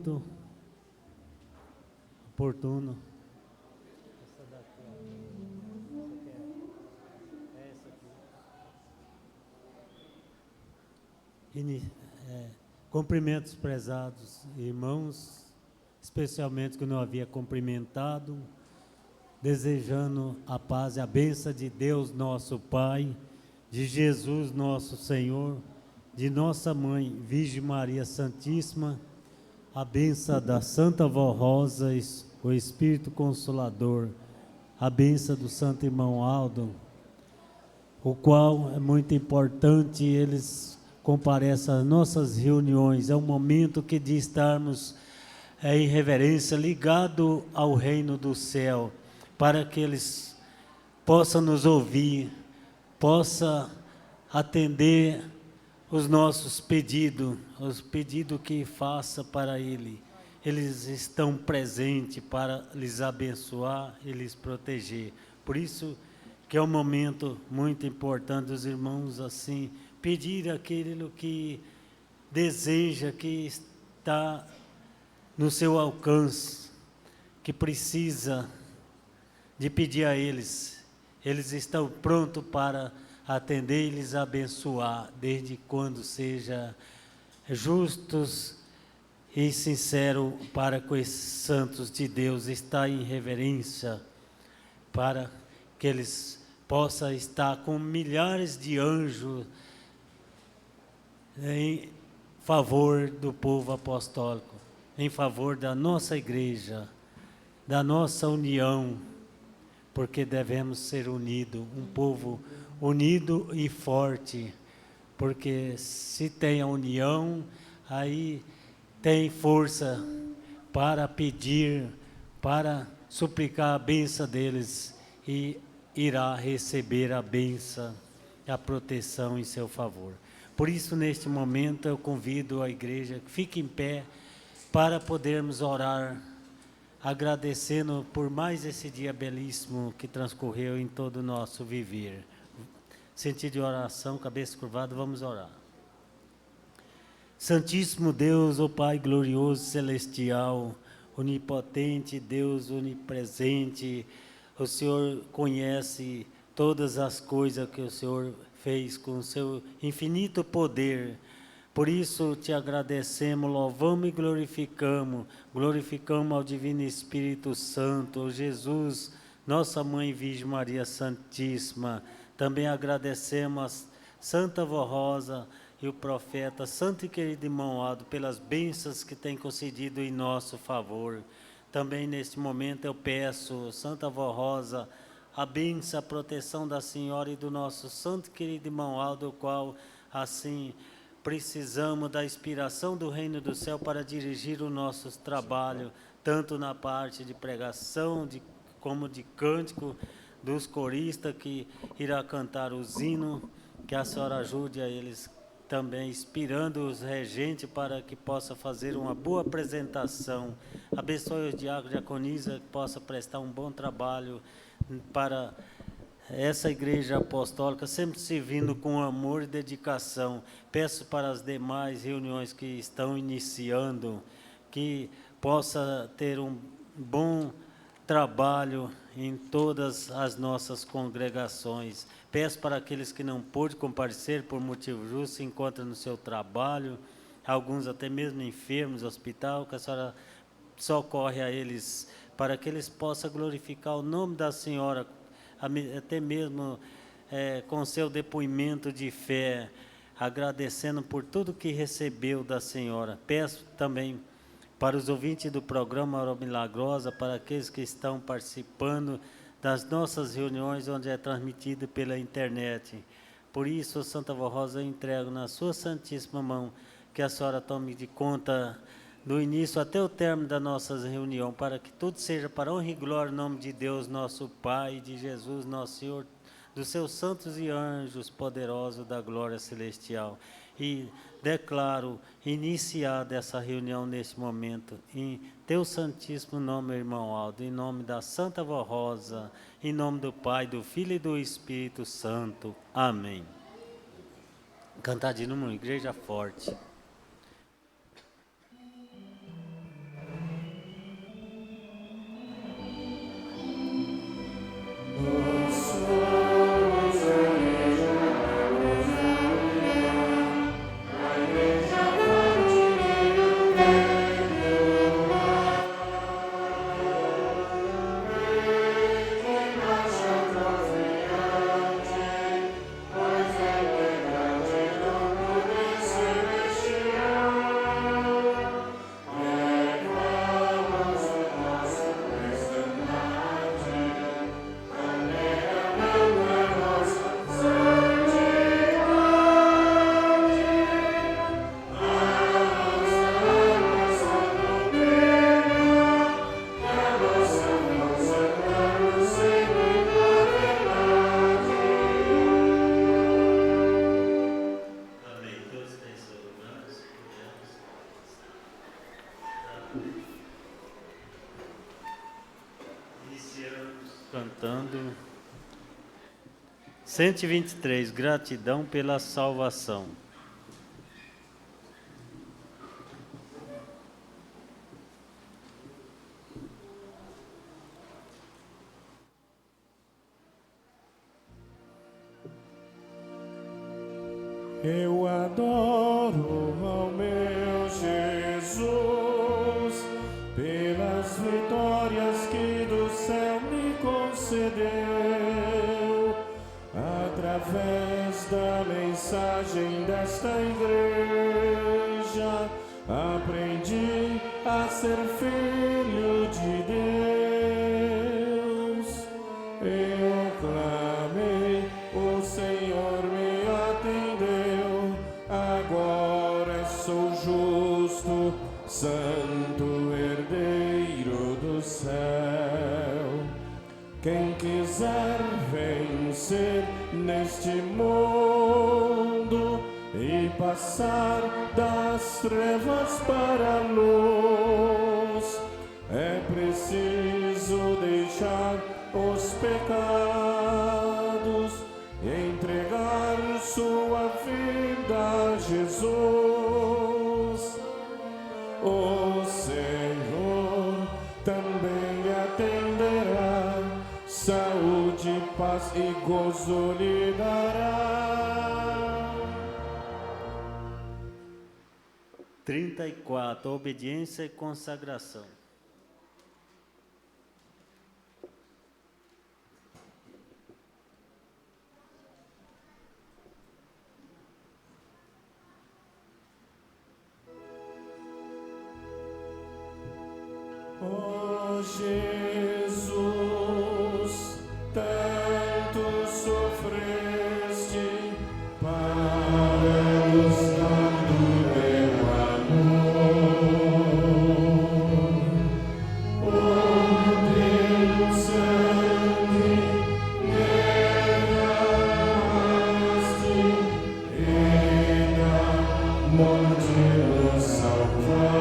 momento oportuno. Essa daqui, ó. Essa aqui é essa aqui. Cumprimentos, prezados irmãos, especialmente que eu não havia cumprimentado, desejando a paz e a bênção de Deus nosso Pai, de Jesus nosso Senhor, de nossa Mãe, Virgem Maria Santíssima, a bênção da Santa Vó Rosa, o Espírito Consolador, a bênção do Santo Irmão Aldo, o qual é muito importante, eles comparecem às nossas reuniões. É um momento que de estarmos em reverência, ligado ao reino do céu, para que eles possam nos ouvir, possam atender os nossos pedidos, os pedidos que faça para Ele. Eles estão presentes para lhes abençoar e lhes proteger. Por isso que é um momento muito importante dos irmãos assim, pedir aquilo que deseja, que está no seu alcance, que precisa de pedir a eles. Eles estão prontos para atender e lhes abençoar, desde quando seja justos e sincero para com esses santos de Deus, está em reverência, para que eles possam estar com milhares de anjos em favor do povo apostólico, em favor da nossa igreja, da nossa união, porque devemos ser unidos, um povo unido e forte, porque se tem a união, aí tem força para pedir, para suplicar a bênção deles, e irá receber a bênção, a proteção em seu favor. Por isso, neste momento, eu convido a igreja que fique em pé para podermos orar, agradecendo por mais esse dia belíssimo que transcorreu em todo o nosso viver. Sentido de oração, cabeça curvada, vamos orar. Santíssimo Deus, ó Pai glorioso celestial, onipotente, Deus onipresente, o Senhor conhece todas as coisas que o Senhor fez com o seu infinito poder. Por isso te agradecemos, louvamos e glorificamos ao Divino Espírito Santo, ao Jesus, nossa Mãe Virgem Maria Santíssima. Também agradecemos a Santa Vó Rosa e o profeta Santo e querido irmão Aldo pelas bênçãos que tem concedido em nosso favor. Também neste momento eu peço, Santa Vó Rosa, a bênção, a proteção da Senhora e do nosso santo e querido irmão Aldo, o qual assim precisamos da inspiração do reino do céu para dirigir o nosso trabalho, tanto na parte de pregação, como de cântico, dos coristas que irá cantar os hinos, que a senhora ajude a eles também, inspirando os regentes para que possa fazer uma boa apresentação. Abençoe os diáconos e diaconisa, que possa prestar um bom trabalho para essa igreja apostólica, sempre servindo com amor e dedicação. Peço para as demais reuniões que estão iniciando, que possa ter um bom trabalho em todas as nossas congregações. Peço para aqueles que não pôde comparecer por motivo justo, se encontram no seu trabalho, alguns até mesmo enfermos no hospital, que a senhora socorre a eles, para que eles possam glorificar o nome da Senhora, até mesmo com seu depoimento de fé, agradecendo por tudo que recebeu da Senhora. Peço também para os ouvintes do programa Hora Milagrosa, para aqueles que estão participando das nossas reuniões, onde é transmitido pela internet. Por isso, Santa Vó Rosa, eu entrego na sua santíssima mão, que a senhora tome de conta do início até o término da nossa reunião, para que tudo seja para honra e glória em nome de Deus, nosso Pai, de Jesus, nosso Senhor, dos seus santos e anjos poderosos da glória celestial. E declaro iniciada essa reunião neste momento, em teu santíssimo nome, meu irmão Aldo, em nome da Santa Vó Rosa, em nome do Pai, do Filho e do Espírito Santo. Amém. Cantar de número, igreja forte. Iniciamos cantando 123, gratidão pela salvação. Eu adoro ao meu Jesus, pelas vitórias que do céu me concedeu, através da mensagem desta igreja, aprendi a ser filho de Deus. Eu clamei, o Senhor me atendeu, agora sou justo, santo herdeiro do céu. Quem quiser vencer neste mundo e passar das trevas para a luz, é preciso deixar os pecados e entregar sua vida a Jesus. O Senhor também lhe atenderá, saúde, paz e gozo lhe dará. 34, obediência e consagração. Oh Jesus, tanto sofreste para nos dar do teu amor. Oh teu sangue derramaste e da morte nos salvaste.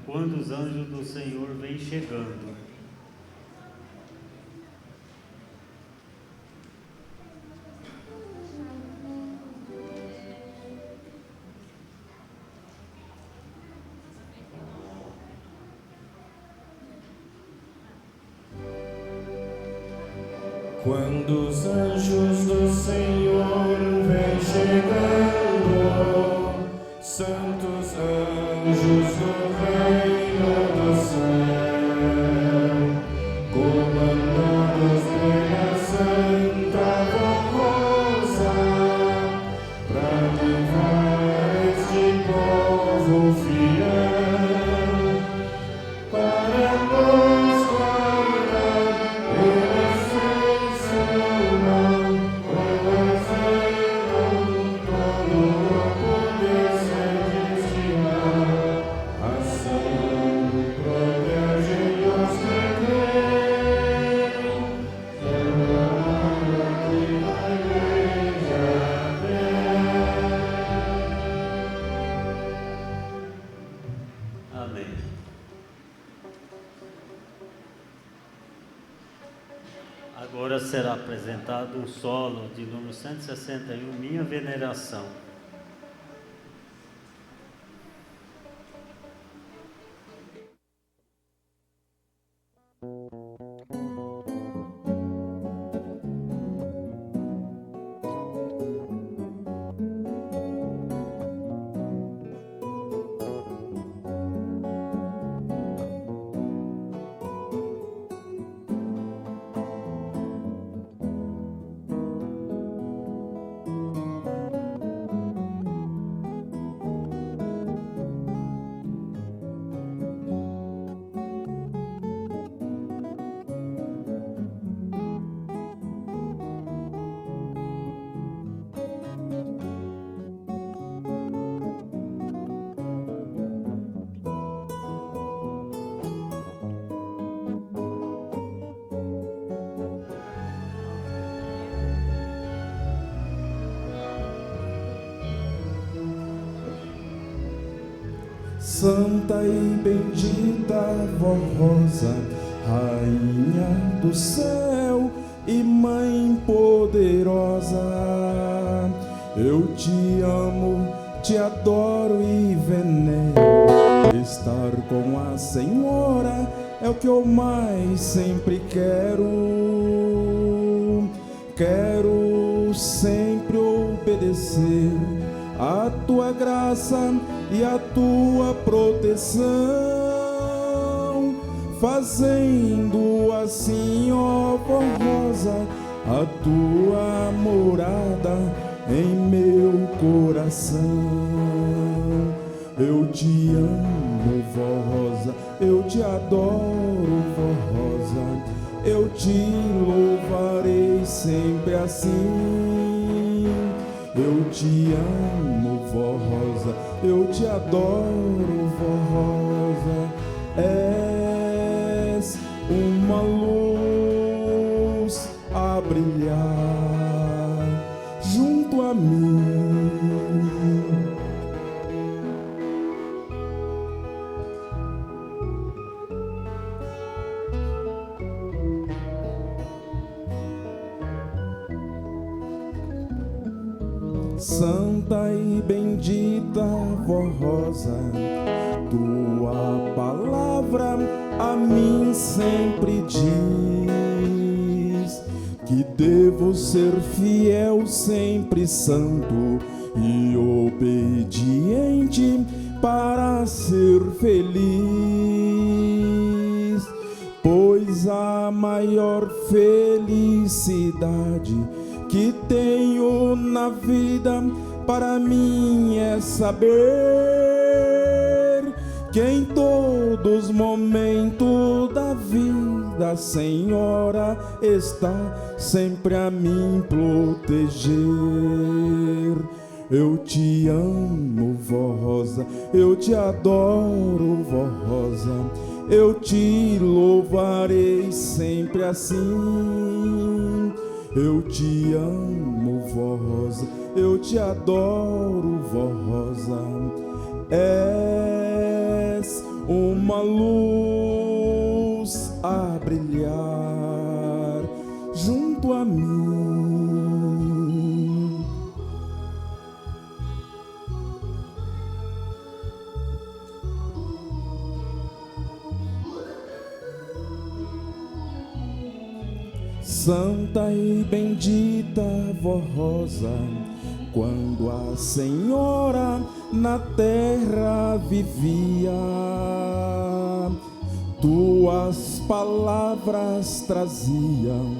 Quando os anjos do Senhor vêm chegando. Quando os anjos do Senhor vêm chegando, santos anjos do reino do céu, comandados pela Santa Rosa, pra livrar este povo fiel, para nos guardar e nos ensinar o Agora será apresentado um solo de número 161, Minha Veneração. Santa e bendita Vó Rosa, Rainha do céu e Mãe poderosa, eu te amo, te adoro e venero. Estar com a Senhora é o que eu mais sempre quero. Quero sempre obedecer a tua graça e a tua proteção, fazendo assim, ó Vó Rosa, a tua morada em meu coração. Eu te amo, Vó Rosa, eu te adoro, Vó Rosa, eu te louvarei sempre assim. Eu te amo, Vó Rosa, eu te adoro, Vó Rosa. És uma luz a brilhar junto a mim. Santa e bendita Vó Rosa, tua palavra a mim sempre diz que devo ser fiel, sempre santo e obediente para ser feliz, pois a maior felicidade que tenho na vida para mim é saber que em todos os momentos da vida a Senhora está sempre a me proteger. Eu te amo, Vó Rosa, eu te adoro, Vó Rosa, eu te louvarei sempre assim. Eu te amo, Vó Rosa, eu te adoro, Vó Rosa. És uma luz a brilhar junto a mim. Santa e bendita Vó Rosa, quando a Senhora na terra vivia, tuas palavras traziam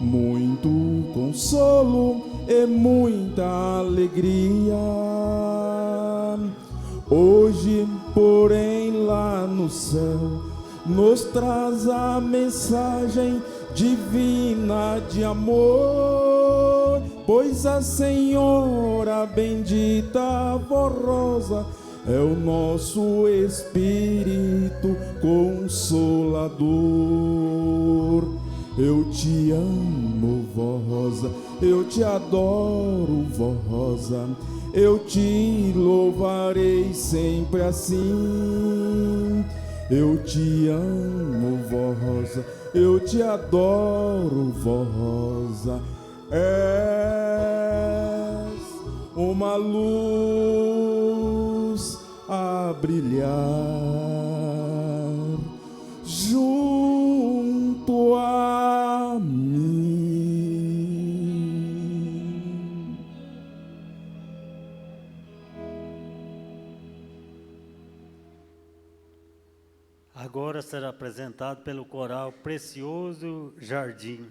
muito consolo e muita alegria. Hoje, porém, lá no céu, nos traz a mensagem divina de amor, pois a Senhora bendita Vó Rosa é o nosso Espírito Consolador. Eu te amo, Vó Rosa, eu te adoro, Vó Rosa, eu te louvarei sempre assim. Eu te amo, Vó Rosa, eu te adoro, vó Rosa. És uma luz a brilhar junto a mim. Agora será apresentado pelo coral Precioso Jardim.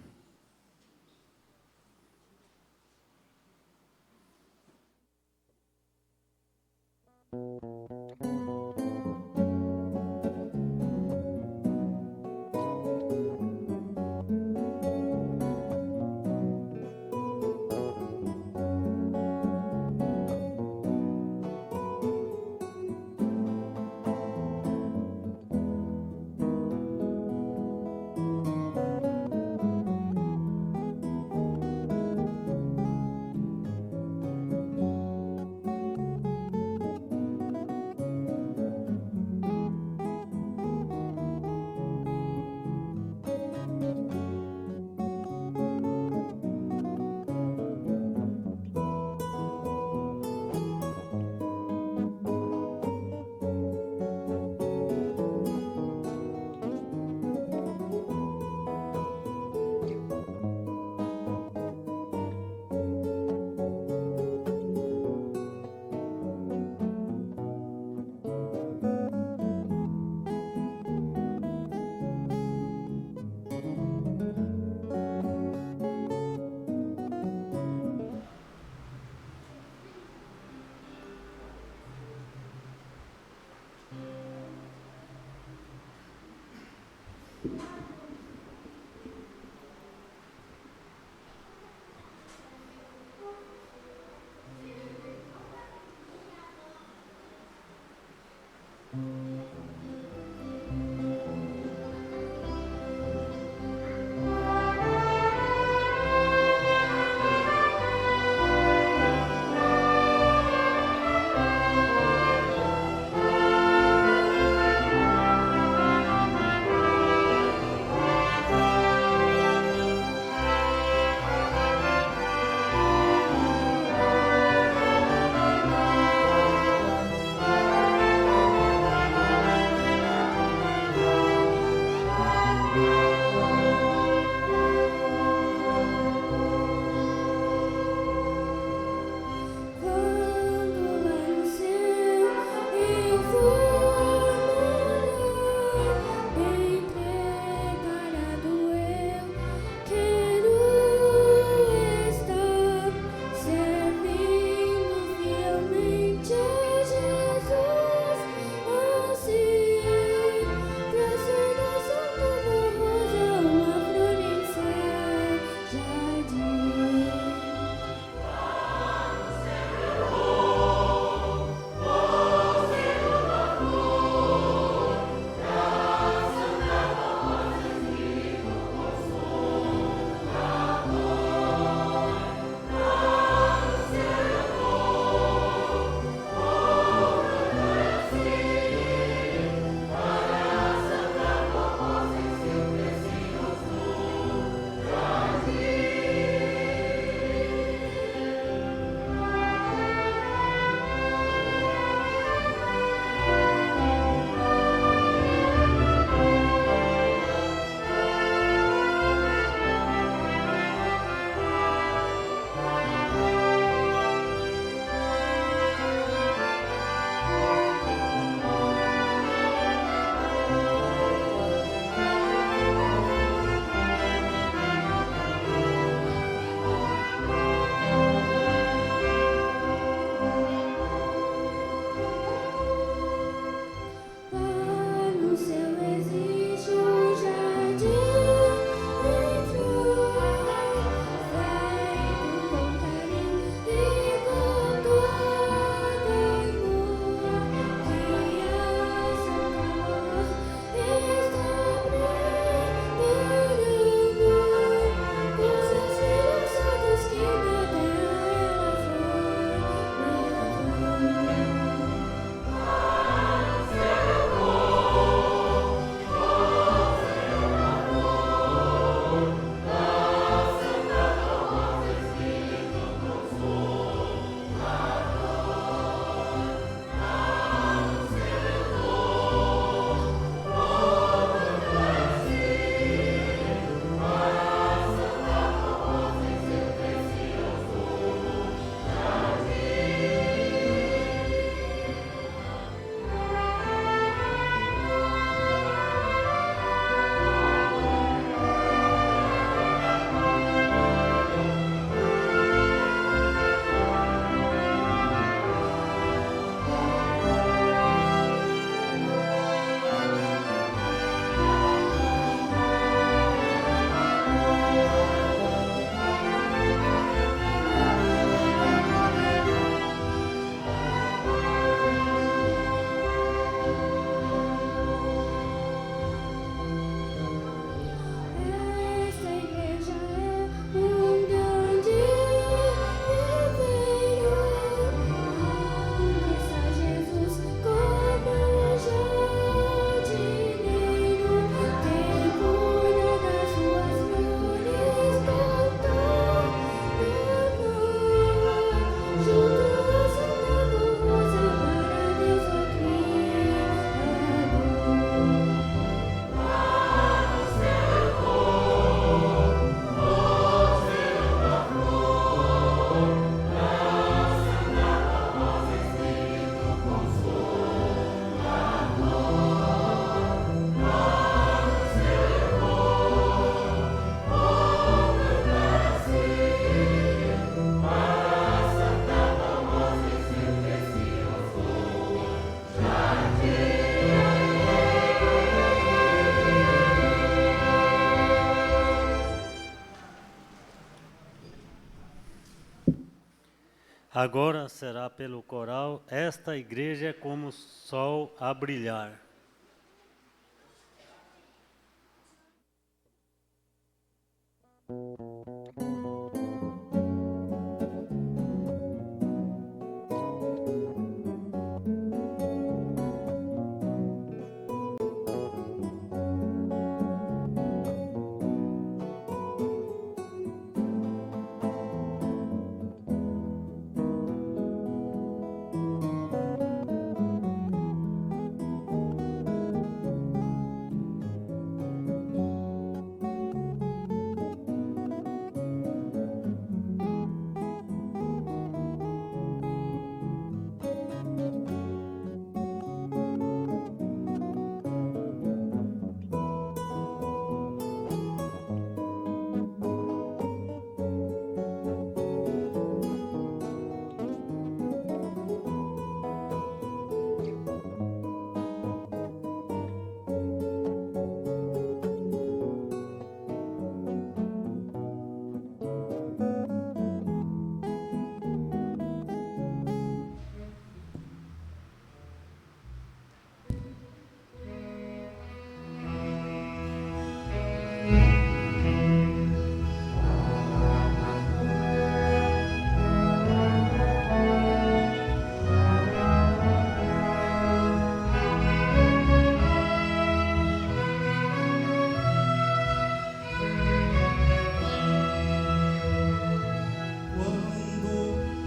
Agora será pelo coral, esta igreja é como o sol a brilhar.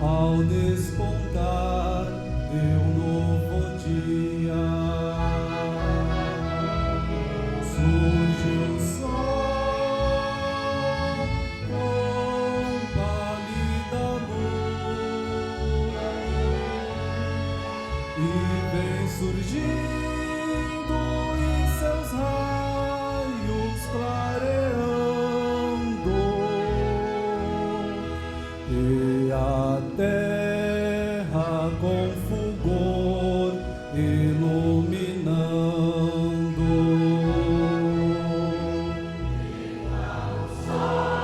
Ao despontar de novo dia, surge o sol com pálida luz e vem surgindo em seus raios clareando e a terra com fulgor iluminando. O sol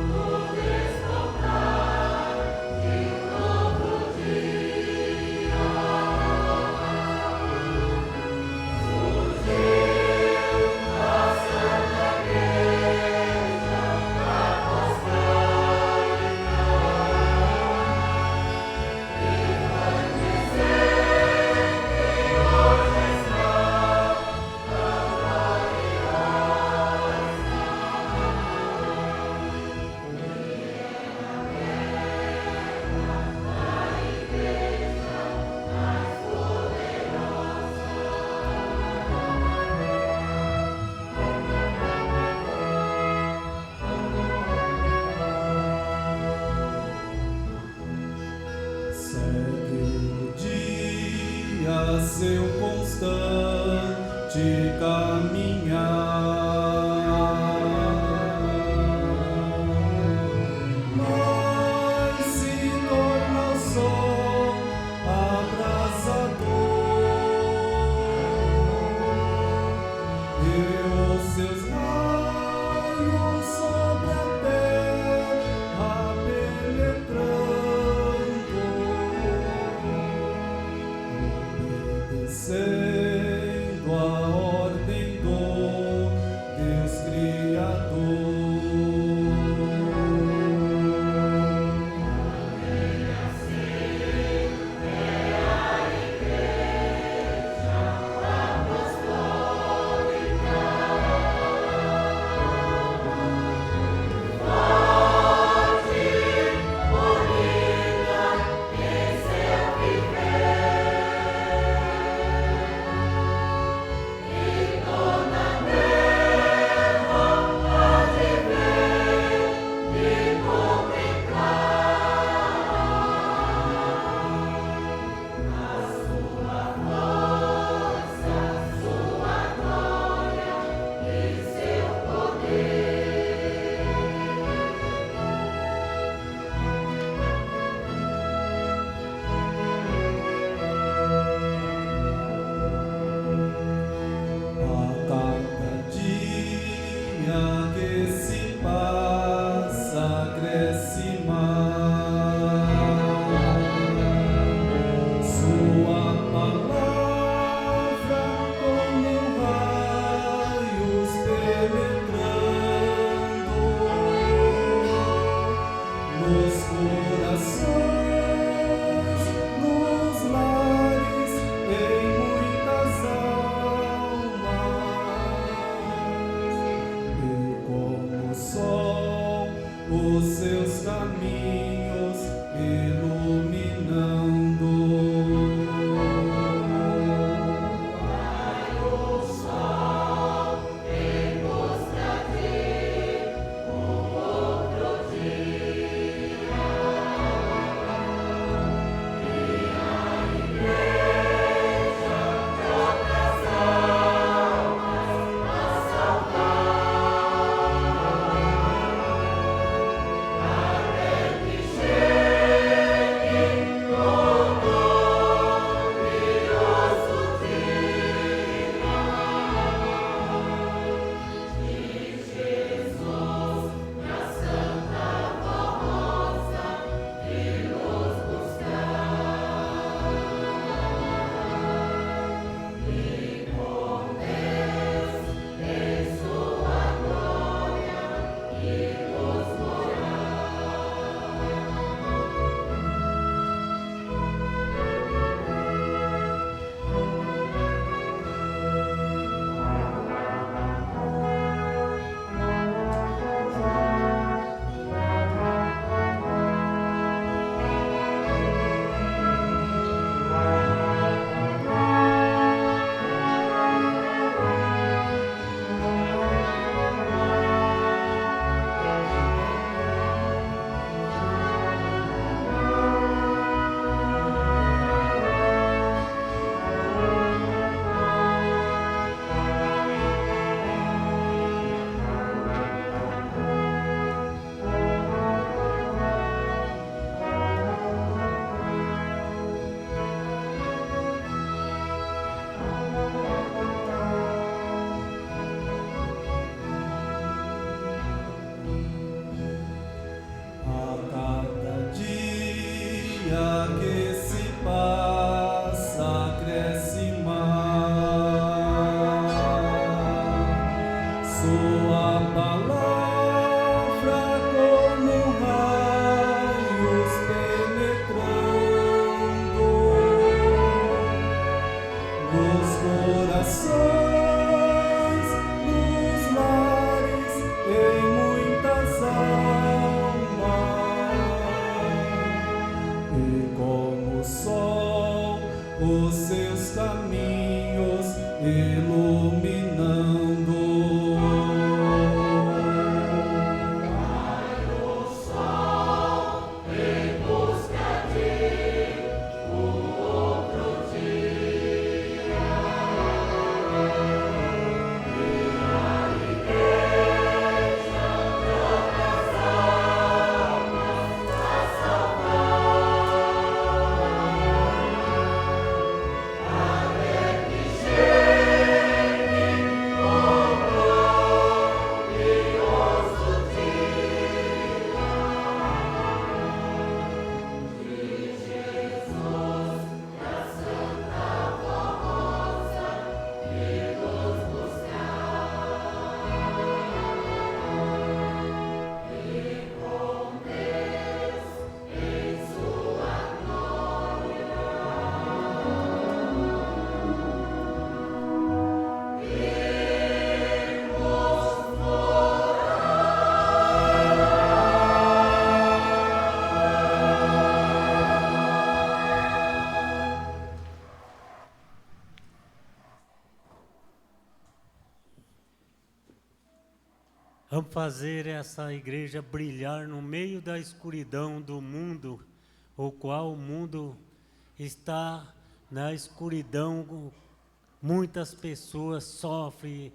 no despontar de novo dia surgiu a Santa Igreja Apostólica. Segue o dia seu constante caminhar, mas se torna o sol abrasador e os seus raios sobre a terra penetrando, obedecendo a ordem do os seus caminhos iluminando. Que se passa, cresce mais. Sua palavra como raios penetrando nos corações, nos lares, em muitas almas. E como o sol, os seus caminhos iluminando. Vai o sol em busca de outro dia, e a igreja troca as almas a salvar, até que chegue o glorioso dia de Jesus, da Santa Rosa, e nos buscar, e com Deus em sua glória. Vamos fazer essa igreja brilhar no meio da escuridão do mundo, o qual o mundo está na escuridão. Muitas pessoas sofrem,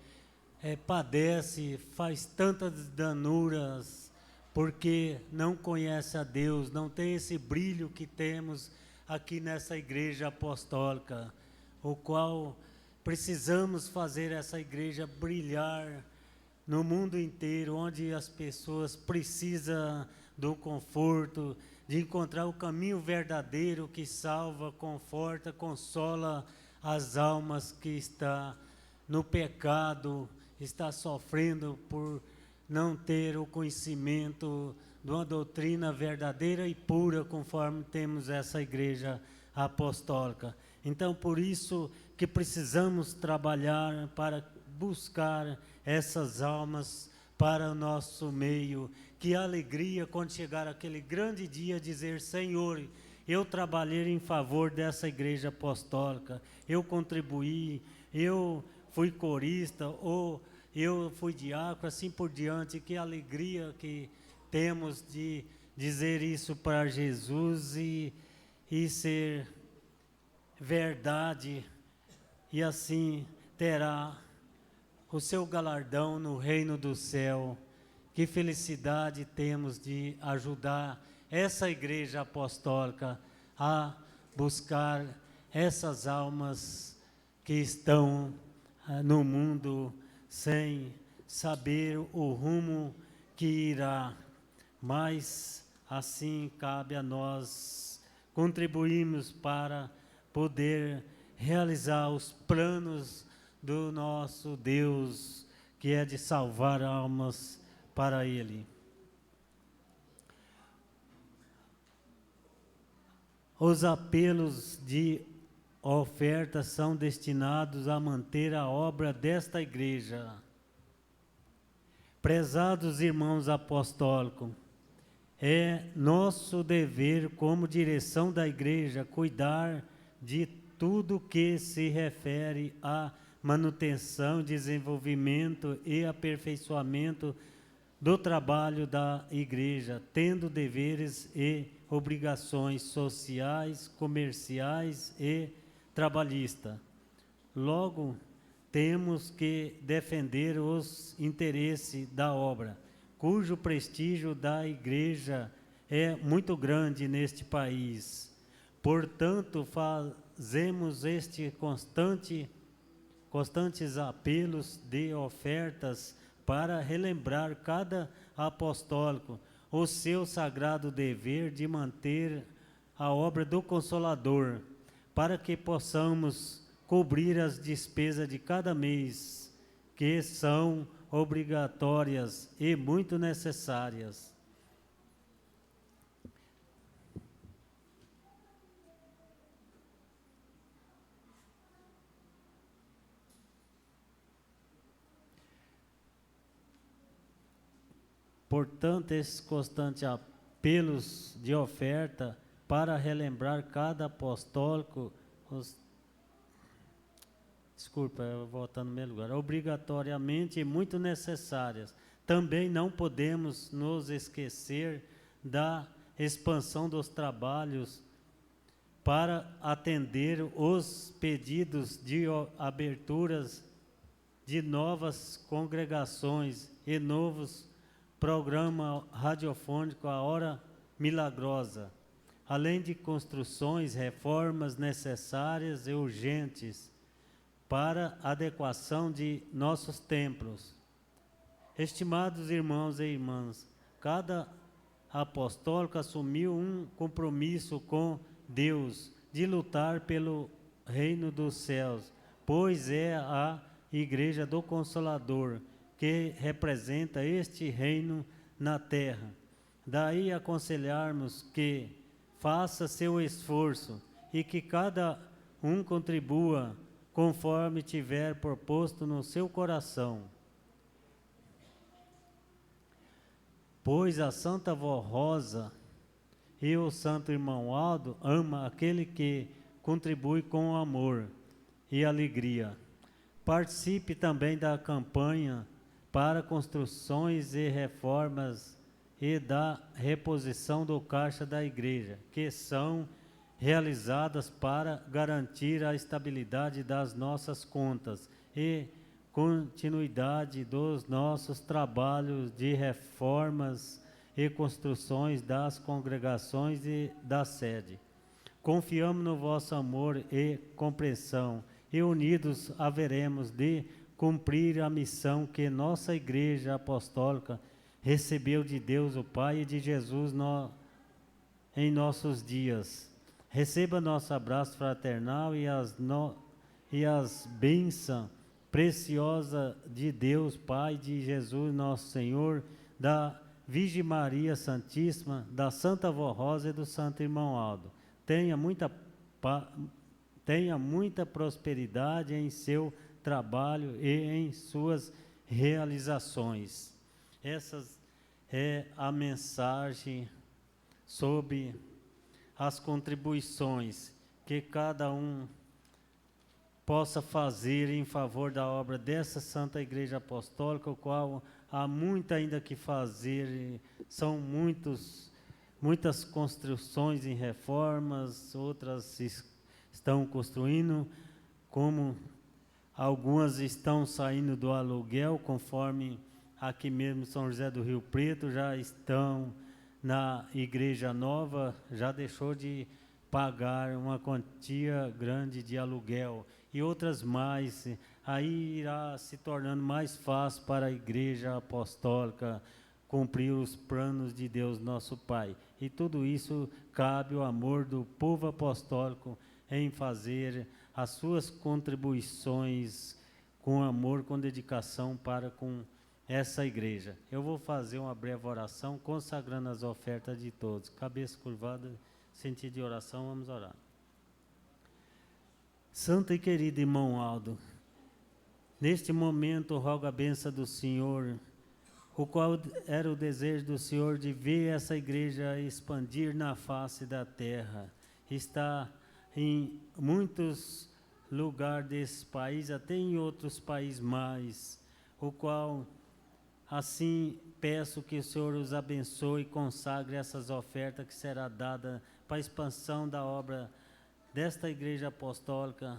padecem, faz tantas danuras, porque não conhece a Deus, não tem esse brilho que temos aqui nessa igreja apostólica, o qual precisamos fazer essa igreja brilhar no mundo inteiro, onde as pessoas precisam do conforto, de encontrar o caminho verdadeiro que salva, conforta, consola as almas que estão no pecado, está sofrendo por não ter o conhecimento de uma doutrina verdadeira e pura, conforme temos essa igreja apostólica. Então, por isso que precisamos trabalhar para buscar essas almas para o nosso meio. Que alegria quando chegar aquele grande dia dizer: Senhor, eu trabalhei em favor dessa igreja apostólica, eu contribuí, eu fui corista, ou eu fui diácono, assim por diante. Que alegria que temos de dizer isso para Jesus e ser verdade, e assim terá o seu galardão no reino do céu. Que felicidade temos de ajudar essa igreja apostólica a buscar essas almas que estão no mundo sem saber o rumo que irá. Mas assim cabe a nós contribuirmos para poder realizar os planos do nosso Deus, que é de salvar almas para Ele. Os apelos de oferta são destinados a manter a obra desta igreja. Prezados irmãos apostólicos, é nosso dever como direção da igreja cuidar de tudo que se refere à manutenção, desenvolvimento e aperfeiçoamento do trabalho da igreja, tendo deveres e obrigações sociais, comerciais e trabalhistas. Logo, temos que defender os interesses da obra, cujo prestígio da igreja é muito grande neste país. Portanto, fazemos constantes apelos de ofertas para relembrar cada apostólico o seu sagrado dever de manter a obra do Consolador, para que possamos cobrir as despesas de cada mês, que são obrigatórias e muito necessárias. Portanto, esses constantes apelos de oferta para relembrar cada apostólico, voltando no meu lugar, obrigatoriamente e muito necessárias. Também não podemos nos esquecer da expansão dos trabalhos para atender os pedidos de aberturas de novas congregações e novos programa radiofônico A Hora Milagrosa, além de construções, reformas necessárias e urgentes para adequação de nossos templos. Estimados irmãos e irmãs, cada apostólico assumiu um compromisso com Deus de lutar pelo reino dos céus, pois é a Igreja do Consolador que representa este reino na terra. Daí aconselharmos que faça seu esforço e que cada um contribua conforme tiver proposto no seu coração. Pois a Santa Vó Rosa e o Santo Irmão Aldo ama aquele que contribui com amor e alegria. Participe também da campanha para construções e reformas e da reposição do caixa da igreja, que são realizadas para garantir a estabilidade das nossas contas e continuidade dos nossos trabalhos de reformas e construções das congregações e da sede. Confiamos no vosso amor e compreensão, e unidos haveremos de cumprir a missão que nossa Igreja Apostólica recebeu de Deus o Pai e de Jesus em nossos dias. Receba nosso abraço fraternal e as bênçãos preciosas de Deus Pai, de Jesus nosso Senhor, da Virgem Maria Santíssima, da Santa Vó Rosa e do Santo Irmão Aldo. Tenha muita prosperidade em seu trabalho e em suas realizações. Essas é a mensagem sobre as contribuições que cada um possa fazer em favor da obra dessa Santa Igreja Apostólica, o qual há muito ainda que fazer. São muitas construções em reformas, outras estão construindo, como algumas estão saindo do aluguel, conforme aqui mesmo São José do Rio Preto, já estão na Igreja Nova, já deixou de pagar uma quantia grande de aluguel, e outras mais. Aí irá se tornando mais fácil para a Igreja Apostólica cumprir os planos de Deus nosso Pai. E tudo isso cabe o amor do povo apostólico em fazer as suas contribuições com amor, com dedicação para com essa igreja. Eu vou fazer uma breve oração consagrando as ofertas de todos. Cabeça curvada, sentido de oração, vamos orar. Santo e querido irmão Aldo, neste momento rogo a bênção do Senhor, o qual era o desejo do Senhor de ver essa igreja expandir na face da terra. Está em muitos lugares desse país, até em outros países mais, o qual assim peço que o Senhor os abençoe e consagre essas ofertas que será dada para a expansão da obra desta Igreja Apostólica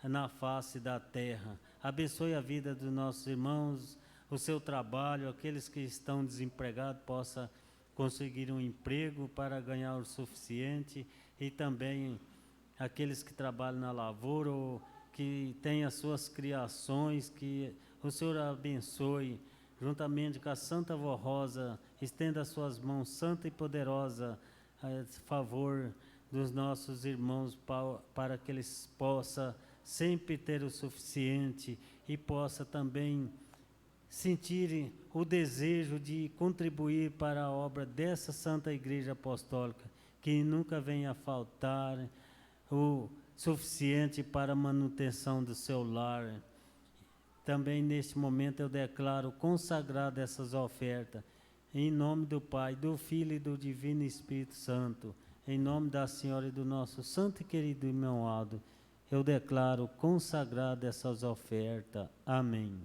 na face da terra. Abençoe a vida dos nossos irmãos, o seu trabalho, aqueles que estão desempregados possam conseguir um emprego para ganhar o suficiente, e também aqueles que trabalham na lavoura ou que têm as suas criações, que o Senhor abençoe, juntamente com a Santa Vó Rosa, estenda as suas mãos santa e poderosa a favor dos nossos irmãos, para que eles possam sempre ter o suficiente e possa também sentirem o desejo de contribuir para a obra dessa Santa Igreja Apostólica, que nunca venha a faltar o suficiente para a manutenção do seu lar. Também neste momento eu declaro consagrado essas ofertas, em nome do Pai, do Filho e do Divino Espírito Santo, em nome da Senhora e do nosso santo e querido irmão Aldo, eu declaro consagrado essas ofertas. Amém.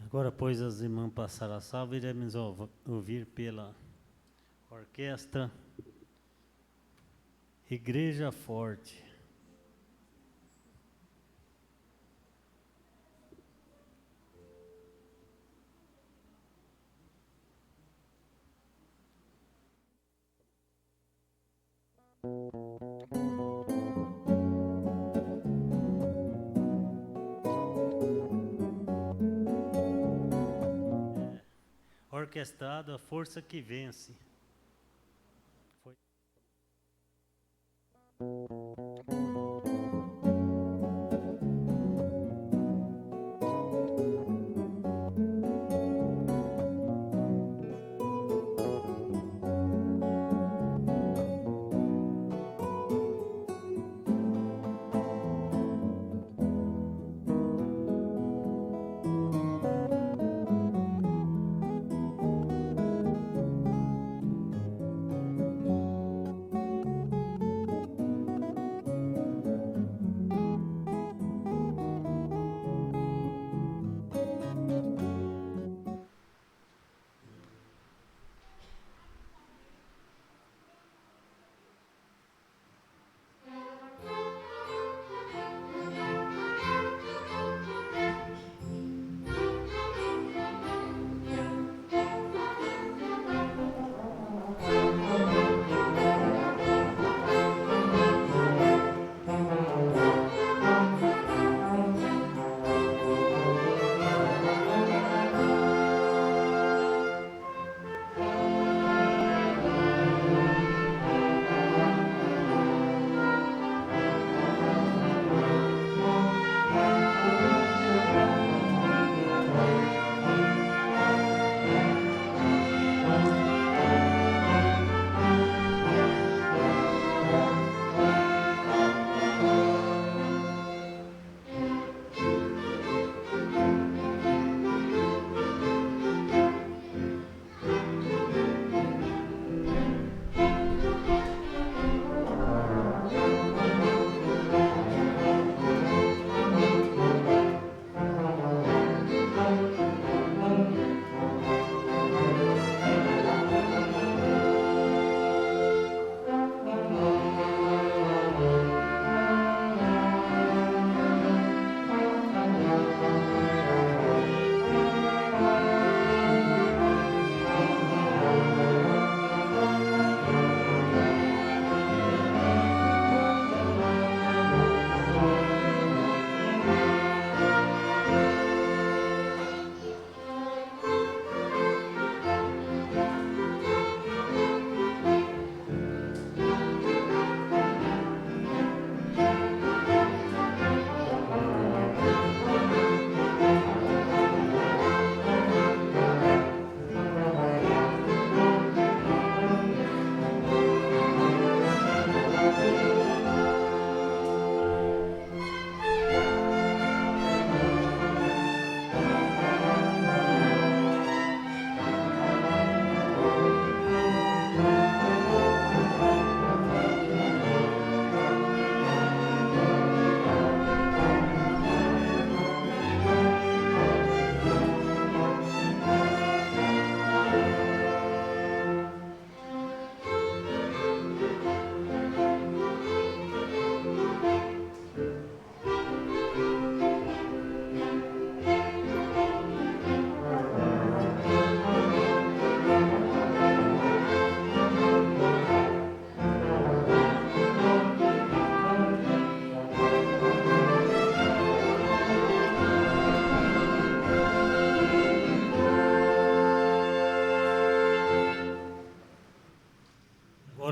Agora, pois as irmãs passaram a salva, iremos ouvir pela orquestra Igreja Forte. Orquestrado A Força que Vence. Foi.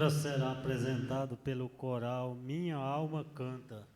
Agora será apresentado pelo coral Minha Alma Canta.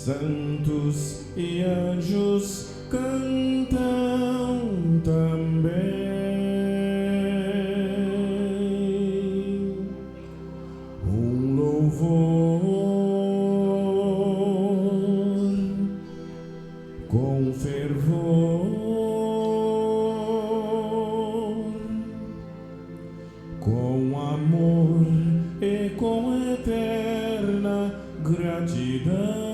Santos e anjos cantam também. Louvor com fervor, com amor e com eterna gratidão.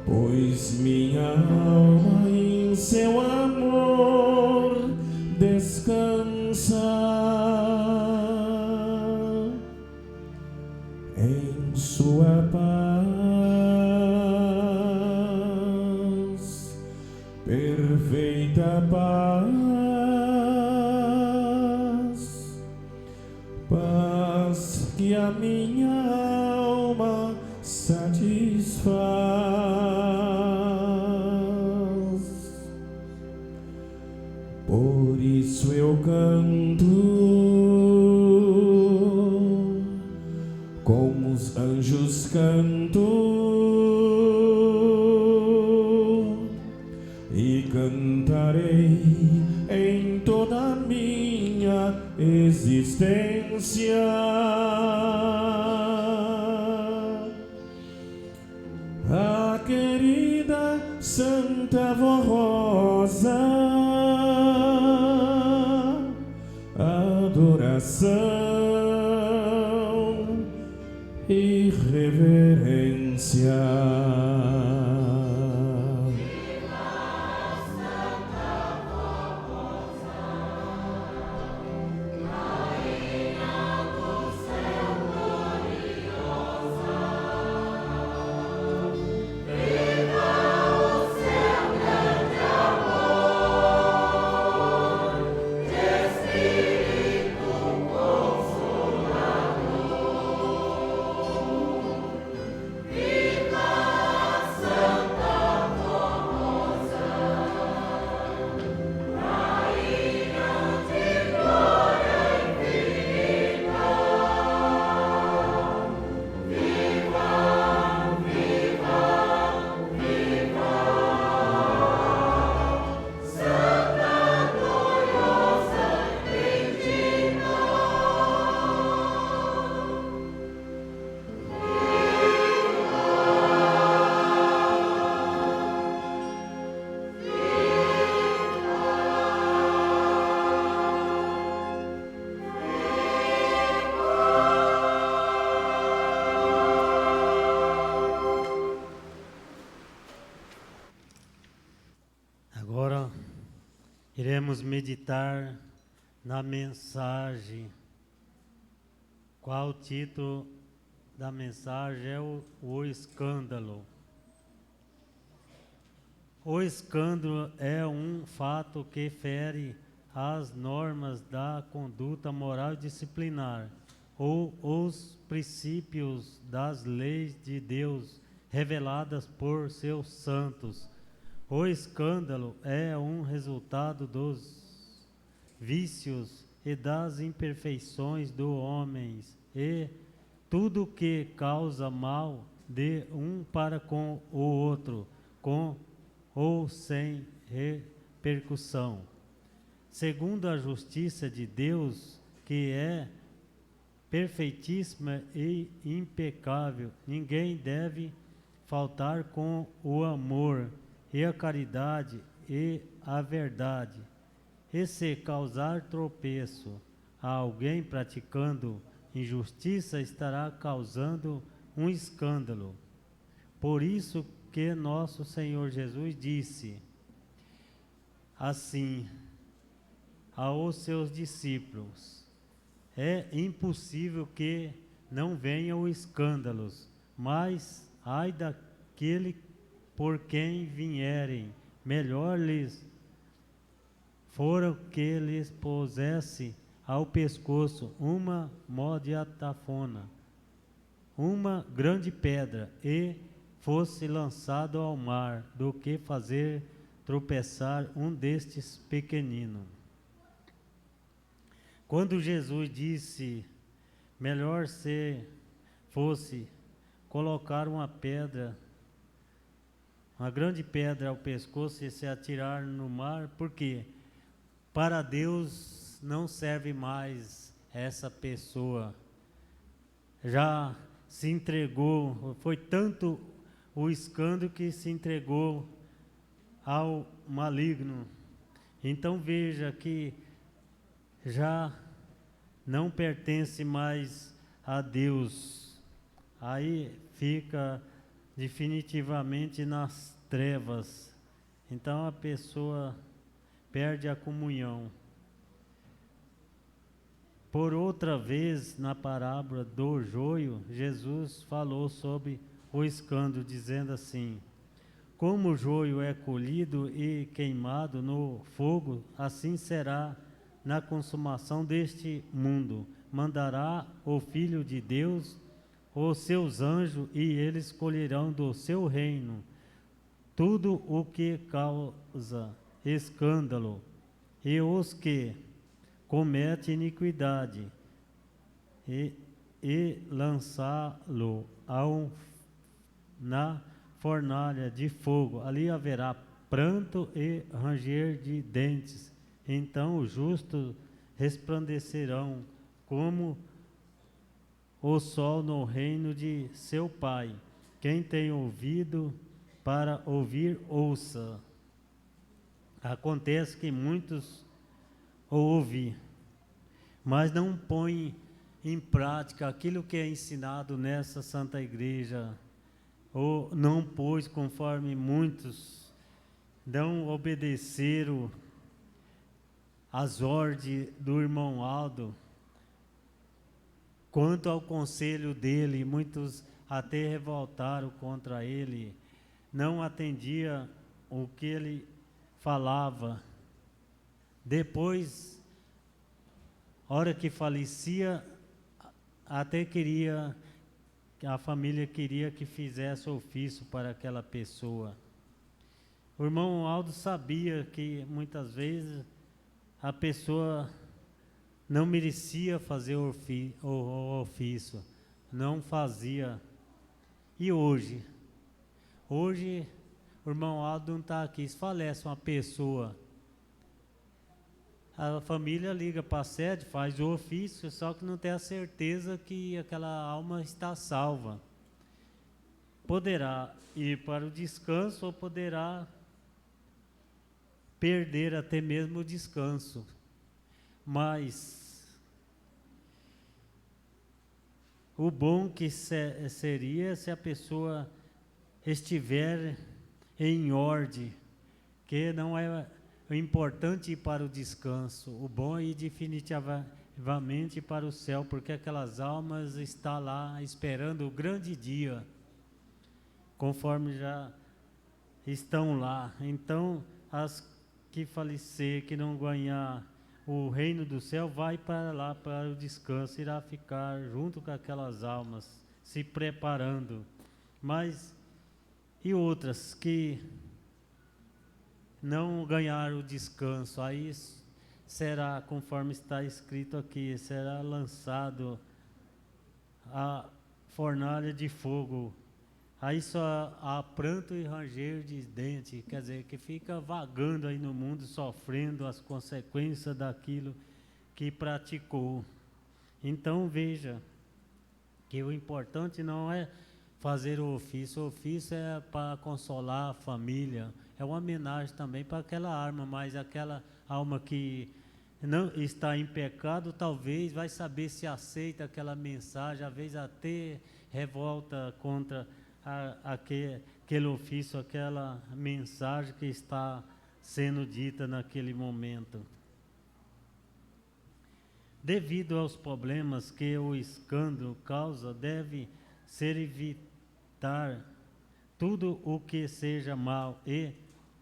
pois minha alma em seu amor descansa. Em sua paz, perfeita paz, paz que a minha alma satisfaz. Por isso eu canto, como os anjos canto, e cantarei em toda a minha existência. A querida Santa Vó Rosa, adoração e reverência. Agora iremos meditar na mensagem. Qual o título da mensagem? É o escândalo. O escândalo é um fato que fere as normas da conduta moral e disciplinar, ou os princípios das leis de Deus reveladas por seus santos. O escândalo é um resultado dos vícios e das imperfeições do homem, e tudo que causa mal de um para com o outro, com ou sem repercussão. Segundo a justiça de Deus, que é perfeitíssima e impecável, ninguém deve faltar com o amor e a caridade e a verdade. E se causar tropeço a alguém praticando injustiça, estará causando um escândalo. Por isso que nosso Senhor Jesus disse assim aos seus discípulos: é impossível que não venham escândalos, mas ai daquele por quem vierem, melhor lhes fora que lhes pusesse ao pescoço uma modiatafona, uma grande pedra, e fosse lançado ao mar, do que fazer tropeçar um destes pequeninos. Quando Jesus disse, melhor se fosse colocar uma pedra, uma grande pedra ao pescoço e se atirar no mar, porque para Deus não serve mais essa pessoa. Já se entregou, foi tanto o escândalo que se entregou ao maligno. Então veja que já não pertence mais a Deus, aí fica definitivamente nas trevas. Então a pessoa perde a comunhão. Por outra vez, na parábola do joio, Jesus falou sobre o escândalo, dizendo assim: como o joio é colhido e queimado no fogo, assim será na consumação deste mundo. Mandará o Filho de Deus os seus anjos, e eles colherão do seu reino tudo o que causa escândalo, e os que cometem iniquidade, e lançá-lo na fornalha de fogo. Ali haverá pranto e ranger de dentes. Então os justos resplandecerão como o sol no reino de seu Pai. Quem tem ouvido para ouvir, ouça. Acontece que muitos ouvem, mas não põem em prática aquilo que é ensinado nessa Santa Igreja, ou não pôs, conforme muitos não obedeceram às ordens do irmão Aldo. Quanto ao conselho dele, muitos até revoltaram contra ele, não atendia o que ele falava. Depois, hora que falecia, até queria, a família queria que fizesse ofício para aquela pessoa. O irmão Aldo sabia que muitas vezes a pessoa não merecia fazer o ofício, não fazia. E hoje o irmão Aldo não está aqui. Se falece uma pessoa, a família liga para a sede, faz o ofício, só que não tem a certeza que aquela alma está salva. Poderá ir para o descanso ou poderá perder até mesmo o descanso. Mas o bom que seria se a pessoa estiver em ordem, que não é o importante ir para o descanso, o bom é ir definitivamente para o céu, porque aquelas almas estão lá esperando o grande dia, conforme já estão lá. Então, as que falecer, que não ganhar o reino do céu, vai para lá para o descanso, irá ficar junto com aquelas almas, se preparando. Mas, e outras que não ganharam o descanso, aí será, conforme está escrito aqui, será lançado a fornalha de fogo. Aí só há pranto e ranger de dentes, quer dizer, que fica vagando aí no mundo, sofrendo as consequências daquilo que praticou. Então veja que o importante não é fazer o ofício é para consolar a família, é uma homenagem também para aquela alma, mas aquela alma que não está em pecado, talvez vai saber se aceita aquela mensagem, às vezes até revolta contra aquele ofício, aquela mensagem que está sendo dita naquele momento. Devido aos problemas que o escândalo causa, deve ser evitar tudo o que seja mal e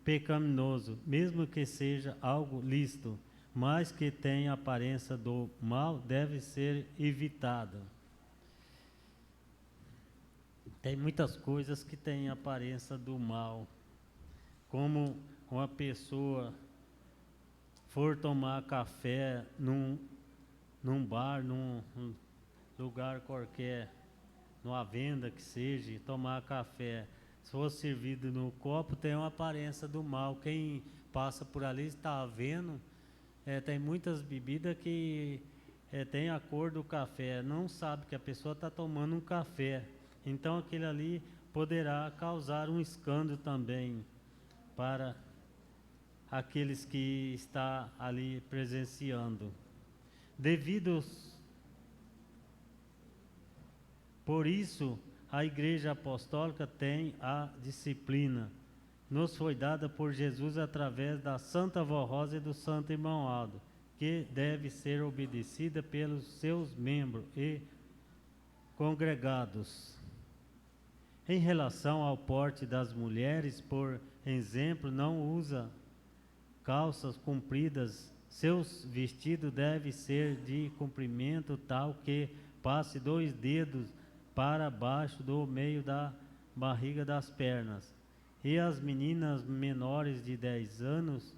pecaminoso, mesmo que seja algo lícito, mas que tenha aparência do mal, deve ser evitado. Tem muitas coisas que têm aparência do mal, como uma pessoa for tomar café num bar, num lugar qualquer, numa venda que seja, tomar café. Se for servido no copo, tem uma aparência do mal. Quem passa por ali está vendo. Tem muitas bebidas que tem a cor do café, não sabe que a pessoa está tomando um café. Então aquele ali poderá causar um escândalo também para aqueles que está ali presenciando. Devido Por isso, a Igreja Apostólica tem a disciplina. Nos foi dada por Jesus através da Santa Vó Rosa e do Santo Irmão Aldo, que deve ser obedecida pelos seus membros e congregados. Em relação ao porte das mulheres, por exemplo, não usa calças compridas. Seus vestidos devem ser de comprimento tal que passe 2 dedos para baixo do meio da barriga das pernas. E as meninas menores de 10 anos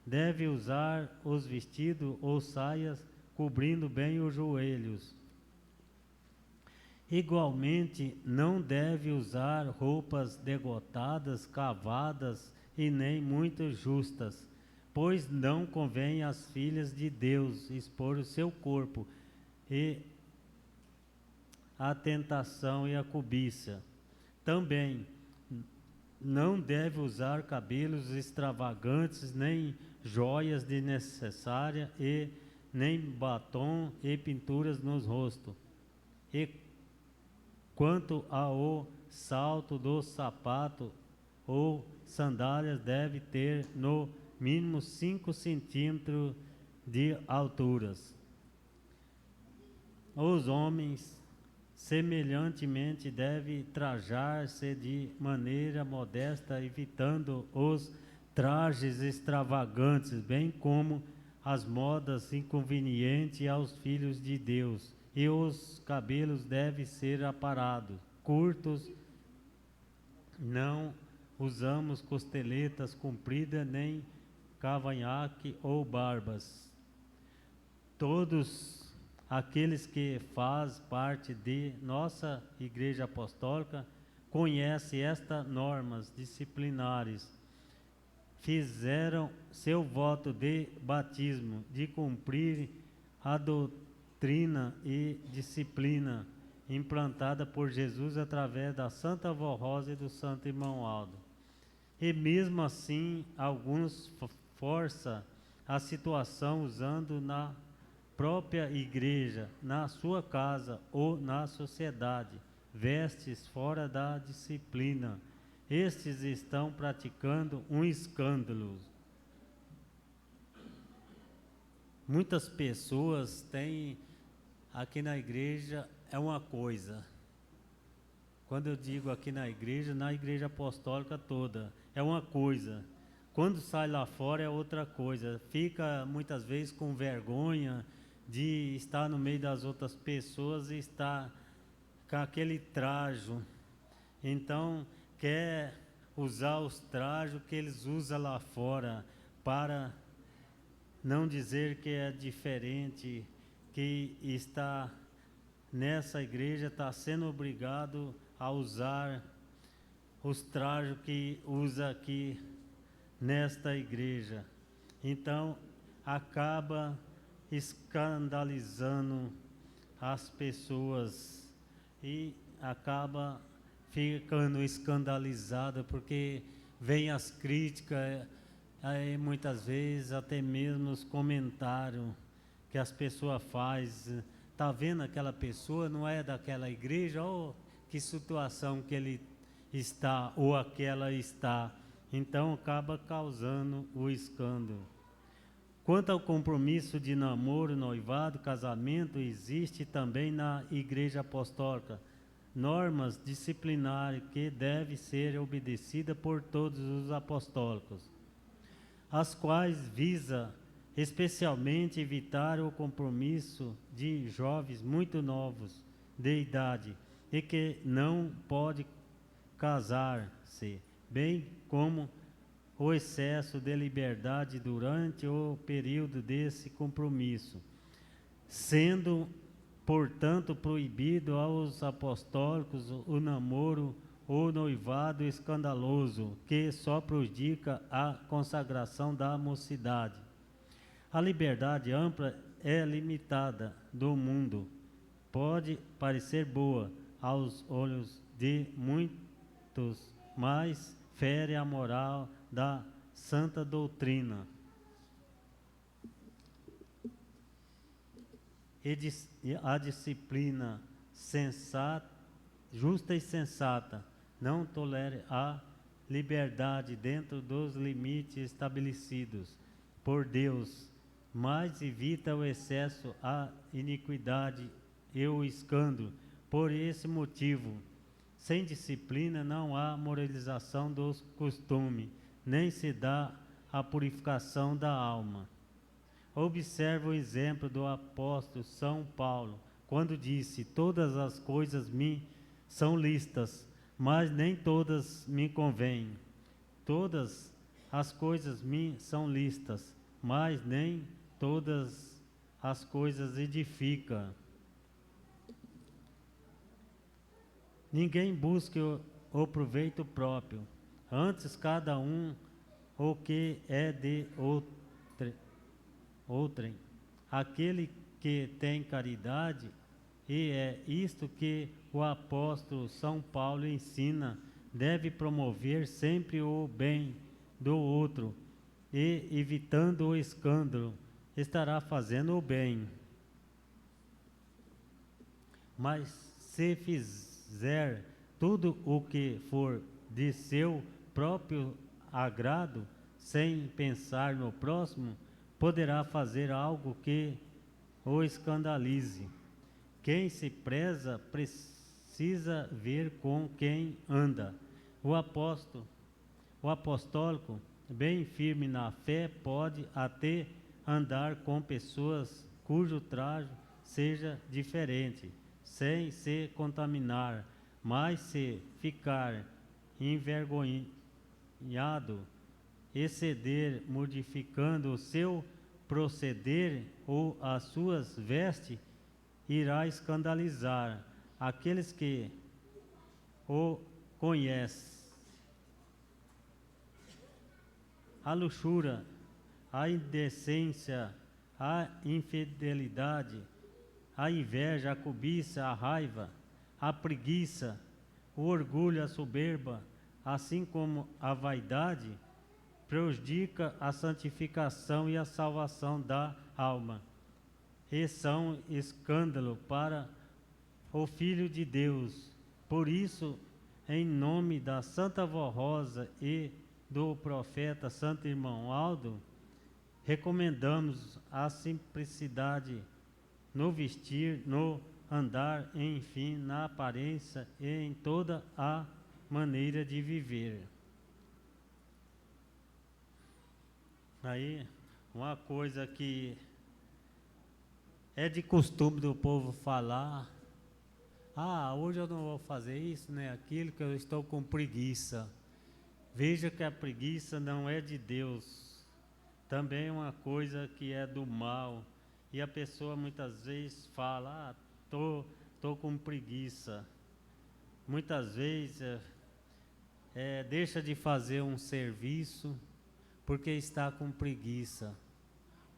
devem usar os vestidos ou saias cobrindo bem os joelhos. Igualmente, não deve usar roupas degotadas, cavadas e nem muito justas, pois não convém às filhas de Deus expor o seu corpo e a tentação e a cobiça. Também não deve usar cabelos extravagantes, nem joias desnecessárias, e nem batom e pinturas nos rostos. E quanto ao salto do sapato ou sandálias, deve ter no mínimo 5 centímetros de alturas. Os homens, semelhantemente, devem trajar-se de maneira modesta, evitando os trajes extravagantes, bem como as modas inconvenientes aos filhos de Deus. E os cabelos devem ser aparados, curtos. Não usamos costeletas compridas, nem cavanhaque ou barbas. Todos aqueles que fazem parte de nossa Igreja Apostólica conhecem estas normas disciplinares. Fizeram seu voto de batismo, de cumprir a doutrina e disciplina implantada por Jesus através da Santa Vó Rosa e do Santo Irmão Aldo. E mesmo assim, alguns forçam a situação usando na própria igreja, na sua casa ou na sociedade, vestes fora da disciplina. Estes estão praticando um escândalo. Muitas pessoas têm aqui na igreja é uma coisa. Quando eu digo aqui na igreja apostólica toda, é uma coisa. Quando sai lá fora é outra coisa. Fica muitas vezes com vergonha de estar no meio das outras pessoas e estar com aquele trajo. Então, quer usar os trajos que eles usam lá fora, para não dizer que é diferente, que está nessa igreja, está sendo obrigado a usar os trajos que usa aqui nesta igreja. Então, acaba escandalizando as pessoas e acaba ficando escandalizada, porque vem as críticas, aí muitas vezes até mesmo os comentários que as pessoas fazem. Está vendo aquela pessoa, não é daquela igreja, ou que situação que ele está, ou aquela está. Então acaba causando o escândalo. Quanto ao compromisso de namoro, noivado, casamento, existe também na Igreja Apostólica normas disciplinares que devem ser obedecidas por todos os apostólicos, as quais visa especialmente evitar o compromisso de jovens muito novos de idade e que não pode casar-se, bem como o excesso de liberdade durante o período desse compromisso, sendo, portanto, proibido aos apostólicos o namoro ou noivado escandaloso, que só prejudica a consagração da mocidade. A liberdade ampla é limitada do mundo. Pode parecer boa aos olhos de muitos, mas fere a moral da santa doutrina. E a disciplina sensata justa e sensata, não tolere a liberdade dentro dos limites estabelecidos por Deus, mas evita o excesso, a iniquidade e o escândalo. Por esse motivo, sem disciplina não há moralização dos costumes, nem se dá a purificação da alma. Observe o exemplo do apóstolo São Paulo, quando disse: todas as coisas me são lícitas, mas nem todas me convêm. Todas as coisas me são lícitas, mas nem todas as coisas edificam. Ninguém busque o proveito próprio, antes cada um o que é de outrem. Aquele que tem caridade, e é isto que o apóstolo São Paulo ensina, deve promover sempre o bem do outro, e evitando o escândalo, estará fazendo o bem. Mas se fizer tudo o que for de seu próprio agrado, sem pensar no próximo, poderá fazer algo que o escandalize. Quem se preza precisa ver com quem anda. O apostólico, bem firme na fé, pode até andar com pessoas cujo trajo seja diferente, sem se contaminar, mas se ficar envergonhado, exceder, modificando o seu proceder ou as suas vestes, irá escandalizar aqueles que o conhecem. A luxúria, a indecência, a infidelidade, a inveja, a cobiça, a raiva, a preguiça, o orgulho, a soberba, assim como a vaidade, prejudica a santificação e a salvação da alma, e são escândalo para o Filho de Deus. Por isso, em nome da Santa Vó Rosa e do profeta Santo Irmão Aldo, recomendamos a simplicidade no vestir, no andar, enfim, na aparência e em toda a maneira de viver. Aí, uma coisa que é de costume do povo falar: hoje eu não vou fazer isso, nem aquilo, que eu estou com preguiça. Veja que a preguiça não é de Deus, também é uma coisa que é do mal. E a pessoa muitas vezes fala: tô com preguiça. Muitas vezes deixa de fazer um serviço porque está com preguiça,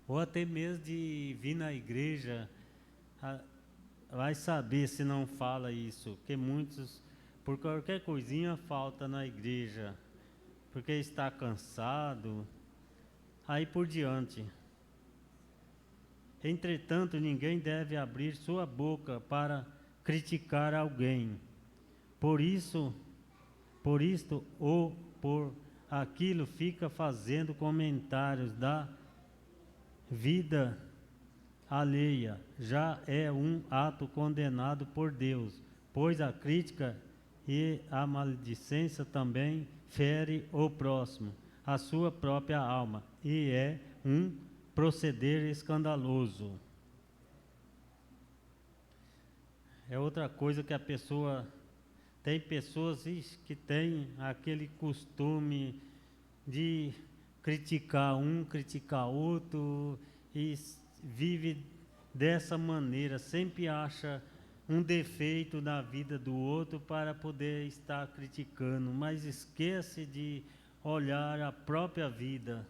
ou até mesmo de vir na igreja. Vai saber se não fala isso, que muitos, por qualquer coisinha, falta na igreja, porque está cansado, aí por diante. Entretanto, ninguém deve abrir sua boca para criticar alguém, por isto ou por aquilo fica fazendo comentários da vida alheia, já é um ato condenado por Deus, pois a crítica e a maledicência também fere o próximo, a sua própria alma, e é um proceder escandaloso. É outra coisa que a pessoa... Tem pessoas que têm aquele costume de criticar um, criticar outro, e vive dessa maneira, sempre acha um defeito na vida do outro para poder estar criticando, mas esquece de olhar a própria vida.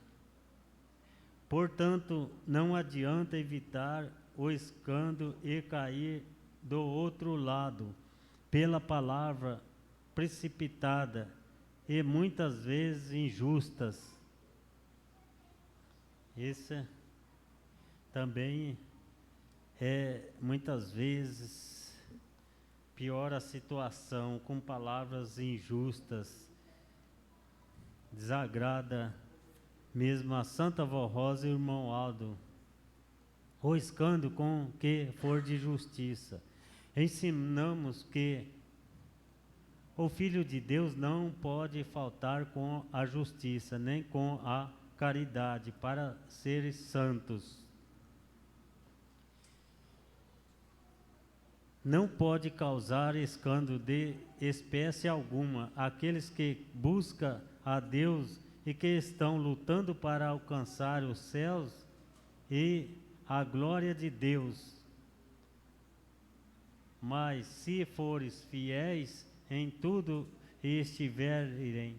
Portanto, não adianta evitar o escândalo e cair do outro lado, pela palavra precipitada e muitas vezes injustas. Isso também muitas vezes piora a situação com palavras injustas, desagrada mesmo a Santa Vó Rosa e o irmão Aldo, roscando com o que for de justiça. Ensinamos que o Filho de Deus não pode faltar com a justiça, nem com a caridade, para seres santos. Não pode causar escândalo de espécie alguma aqueles que buscam a Deus e que estão lutando para alcançar os céus e a glória de Deus. Mas se fores fiéis em tudo e estiverem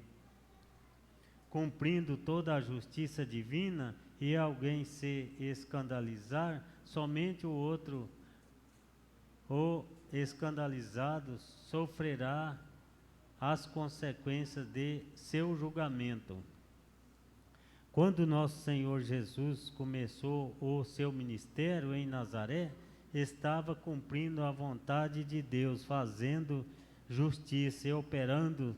cumprindo toda a justiça divina, e alguém se escandalizar, somente o outro, o escandalizado, sofrerá as consequências de seu julgamento. Quando nosso Senhor Jesus começou o seu ministério em Nazaré, estava cumprindo a vontade de Deus, fazendo justiça e operando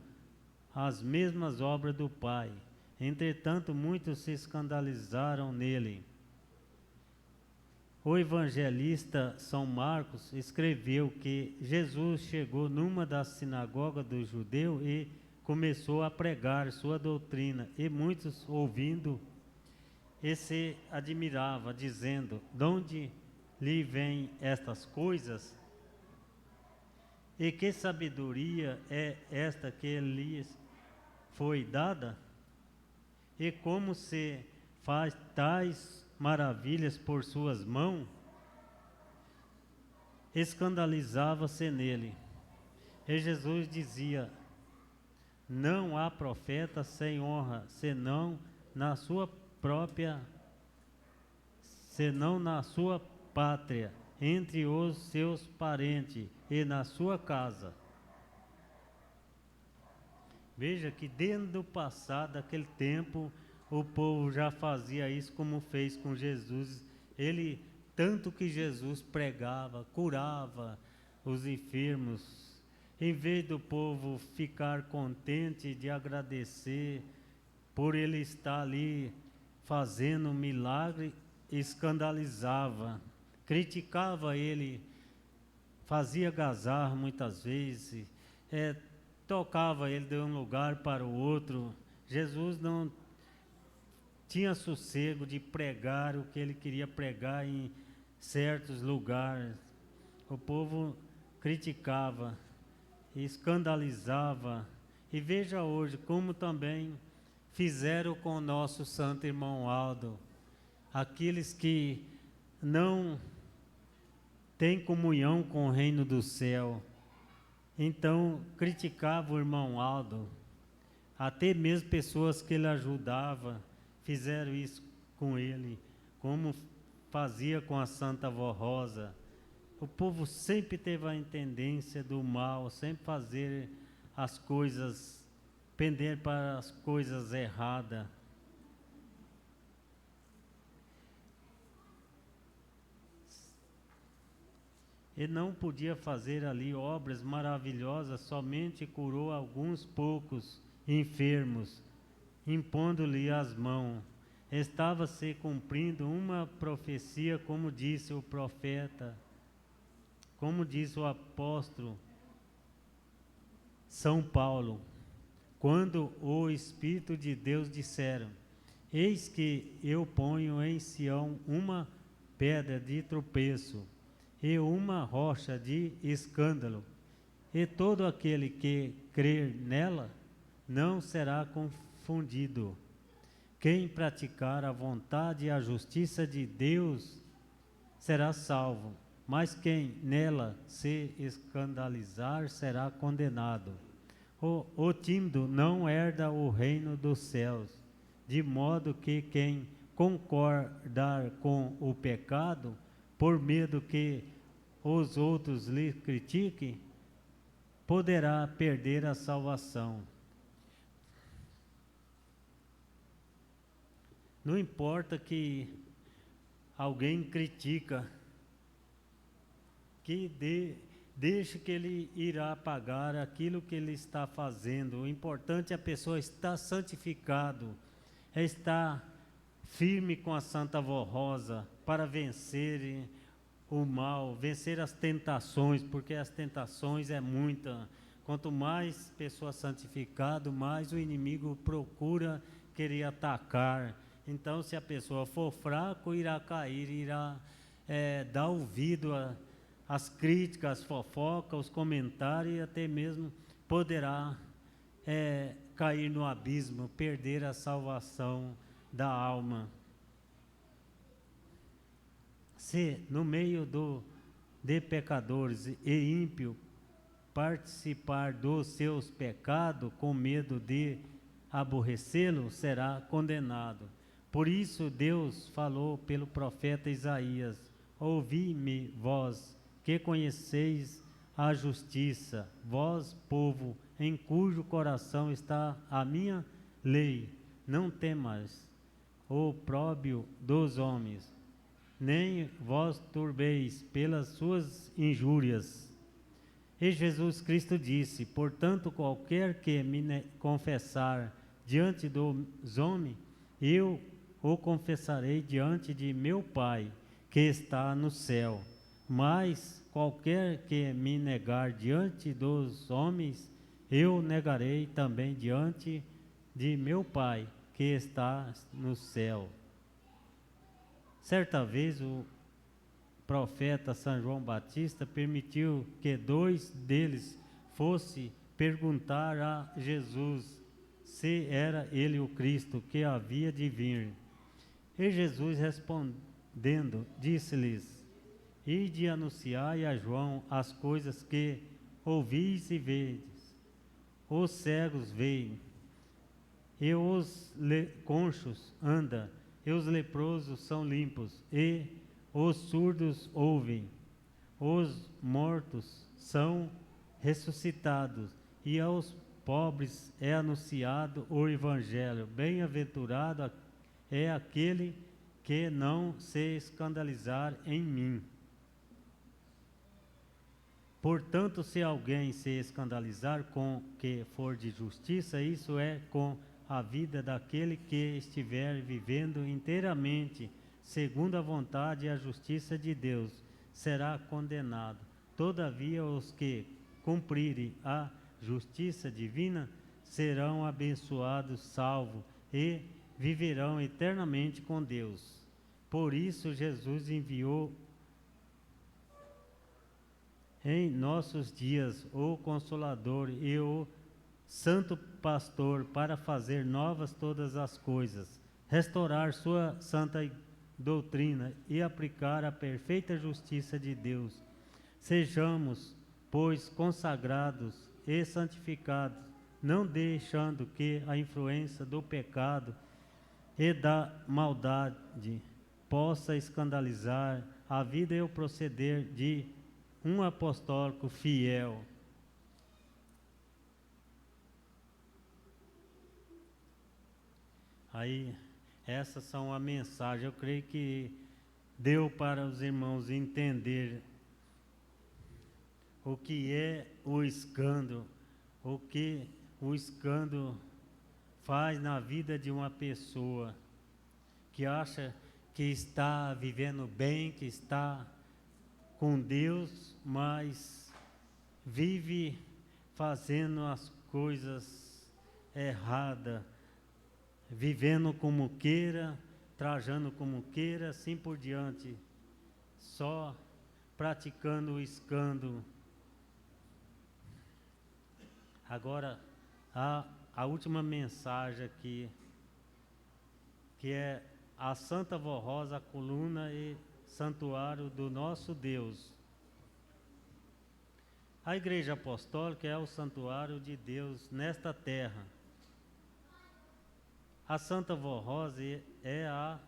as mesmas obras do Pai. Entretanto, muitos se escandalizaram nele. O evangelista São Marcos escreveu que Jesus chegou numa das sinagogas dos judeus e começou a pregar sua doutrina, e muitos, ouvindo, e se admirava, dizendo: de onde lhe vêm estas coisas? E que sabedoria é esta que lhes foi dada? E como se faz tais maravilhas por suas mãos? Escandalizava-se nele. E Jesus dizia: não há profeta sem honra, senão na sua pátria, entre os seus parentes e na sua casa. Veja que dentro do passado, daquele tempo, o povo já fazia isso como fez com Jesus. Tanto que Jesus pregava, curava os enfermos. Em vez do povo ficar contente de agradecer por ele estar ali fazendo um milagre, escandalizava, criticava ele, fazia gazar muitas vezes, tocava ele de um lugar para o outro. Jesus não tinha sossego de pregar o que ele queria pregar em certos lugares. O povo criticava, escandalizava. E veja hoje como também fizeram com o nosso santo irmão Aldo. Aqueles que não têm comunhão com o reino do céu, então criticavam o irmão Aldo. Até mesmo pessoas que ele ajudava fizeram isso com ele, como fazia com a Santa Vó Rosa. O povo sempre teve a tendência do mal, sempre fazer as coisas, pender para as coisas erradas. Ele não podia fazer ali obras maravilhosas, somente curou alguns poucos enfermos, impondo-lhe as mãos. Estava se cumprindo uma profecia, como disse o profeta, como diz o apóstolo São Paulo, quando o Espírito de Deus disseram: eis que eu ponho em Sião uma pedra de tropeço e uma rocha de escândalo, e todo aquele que crer nela não será confundido. Quem praticar a vontade e a justiça de Deus será salvo, mas quem nela se escandalizar será condenado. O tímido não herda o reino dos céus, de modo que quem concordar com o pecado, por medo que os outros lhe critiquem, poderá perder a salvação. Não importa que alguém critica, que dê deixe que Ele irá pagar aquilo que Ele está fazendo. O importante é a pessoa estar santificado, é estar firme com a Santa Vó Rosa para vencer o mal, vencer as tentações, porque as tentações é muita. Quanto mais pessoa santificada, mais o inimigo procura querer atacar. Então, se a pessoa for fraco, irá cair, irá dar ouvido às críticas, às fofocas, os comentários, e até mesmo poderá cair no abismo, perder a salvação da alma. Se no meio de pecadores e ímpio participar dos seus pecados com medo de aborrecê-lo, será condenado. Por isso Deus falou pelo profeta Isaías: ouvi-me, vós que conheceis a justiça, vós, povo, em cujo coração está a minha lei, não temas o opróbrio dos homens, nem vós turbeis pelas suas injúrias. E Jesus Cristo disse: portanto, qualquer que me confessar diante dos homens, eu o confessarei diante de meu Pai, que está no céu. Mas qualquer que me negar diante dos homens, eu negarei também diante de meu Pai, que está no céu. Certa vez o profeta São João Batista permitiu que 2 deles fossem perguntar a Jesus se era ele o Cristo que havia de vir. E Jesus, respondendo, disse-lhes: ide anunciai a João as coisas que ouvis e vedes. Os cegos veem, e os conchos andam, e os leprosos são limpos, e os surdos ouvem, os mortos são ressuscitados, e aos pobres é anunciado o Evangelho. Bem-aventurado é aquele que não se escandalizar em mim. Portanto, se alguém se escandalizar com o que for de justiça, isso é com a vida daquele que estiver vivendo inteiramente segundo a vontade e a justiça de Deus, será condenado. Todavia, os que cumprirem a justiça divina serão abençoados, salvos e viverão eternamente com Deus. Por isso, Jesus enviou em nossos dias o Consolador e o Santo Pastor para fazer novas todas as coisas, restaurar sua santa doutrina e aplicar a perfeita justiça de Deus. Sejamos, pois, consagrados e santificados, não deixando que a influência do pecado e da maldade possa escandalizar a vida e o proceder de um apostólico fiel. Aí, essas são a mensagem. Eu creio que deu para os irmãos entender o que é o escândalo, o que o escândalo faz na vida de uma pessoa que acha que está vivendo bem, que está com Deus, mas vive fazendo as coisas erradas, vivendo como queira, trajando como queira, assim por diante, só praticando o escândalo. Agora, a última mensagem aqui, que é a Santa Vó Rosa, a coluna e santuário do nosso Deus. A Igreja Apostólica é o santuário de Deus nesta terra. A Santa Vó Rosa é a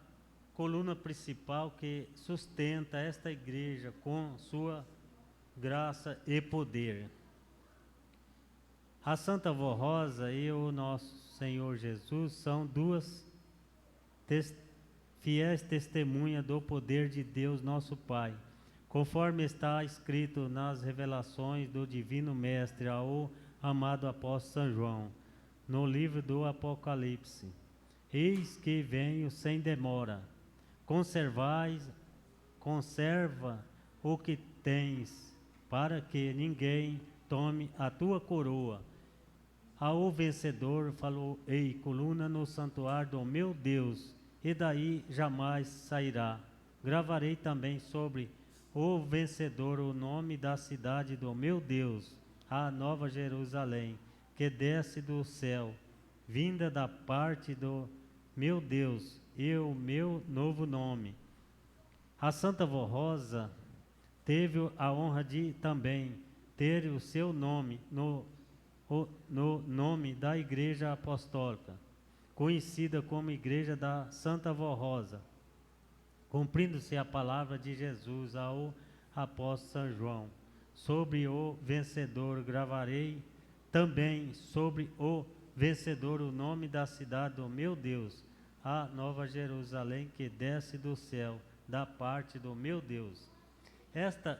coluna principal que sustenta esta igreja com sua graça e poder. A Santa Vó Rosa e o nosso Senhor Jesus são duas fiéis testemunhas do poder de Deus, nosso Pai, conforme está escrito nas revelações do Divino Mestre ao amado apóstolo São João, no livro do Apocalipse. Eis que venho sem demora. Conserva o que tens, para que ninguém tome a tua coroa. Ao vencedor falou: ei, coluna no santuário do meu Deus, e daí jamais sairá. Gravarei também sobre o vencedor o nome da cidade do meu Deus, a Nova Jerusalém, que desce do céu, vinda da parte do meu Deus, e o meu novo nome. A Santa Vó Rosa teve a honra de também ter o seu nome no nome da Igreja Apostólica, conhecida como Igreja da Santa Vó Rosa, cumprindo-se a palavra de Jesus ao apóstolo São João: sobre o vencedor gravarei também sobre o vencedor o nome da cidade do meu Deus, a Nova Jerusalém, que desce do céu, da parte do meu Deus. Esta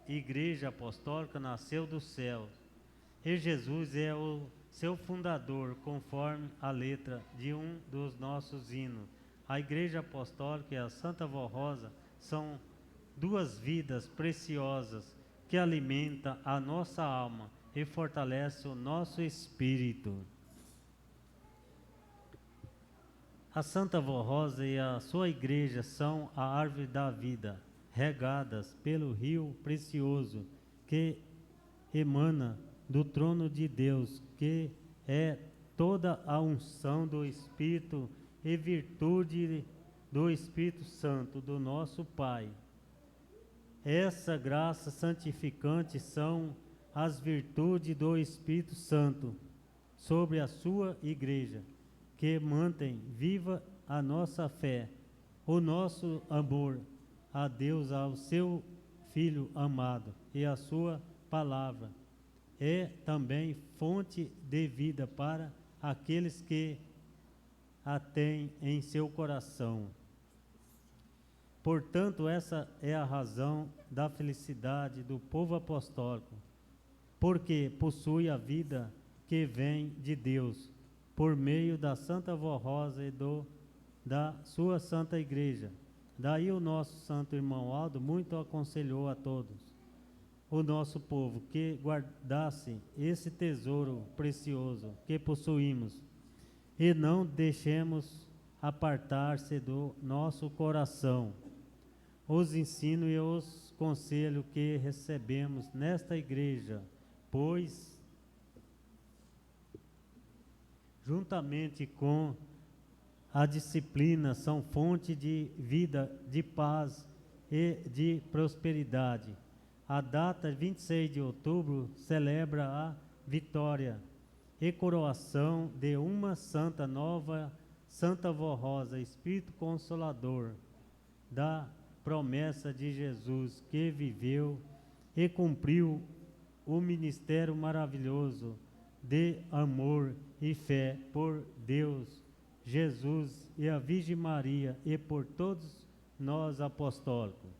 Igreja Apostólica nasceu do céu, e Jesus é o seu fundador, conforme a letra de um dos nossos hinos. A Igreja Apostólica e a Santa Vó Rosa são duas vidas preciosas que alimentam a nossa alma e fortalecem o nosso espírito. A Santa Vó Rosa e a sua igreja são a árvore da vida, regadas pelo rio precioso que emana do trono de Deus, que é toda a unção do Espírito e virtude do Espírito Santo, do nosso Pai. Essa graça santificante são as virtudes do Espírito Santo sobre a sua igreja, que mantém viva a nossa fé, o nosso amor a Deus, ao seu Filho amado e a sua palavra. É também fonte de vida para aqueles que a têm em seu coração. Portanto, essa é a razão da felicidade do povo apostólico, porque possui a vida que vem de Deus, por meio da Santa Vó Rosa e da sua Santa Igreja. Daí o nosso santo irmão Aldo muito aconselhou a todos, o nosso povo, que guardasse esse tesouro precioso que possuímos, e não deixemos apartar-se do nosso coração os ensinos e os conselhos que recebemos nesta igreja, pois, juntamente com a disciplina, são fonte de vida, de paz e de prosperidade. A data 26 de outubro celebra a vitória e coroação de uma santa nova, Santa Vó Rosa, Espírito Consolador, da promessa de Jesus, que viveu e cumpriu o ministério maravilhoso de amor e fé por Deus, Jesus e a Virgem Maria, e por todos nós apostólicos.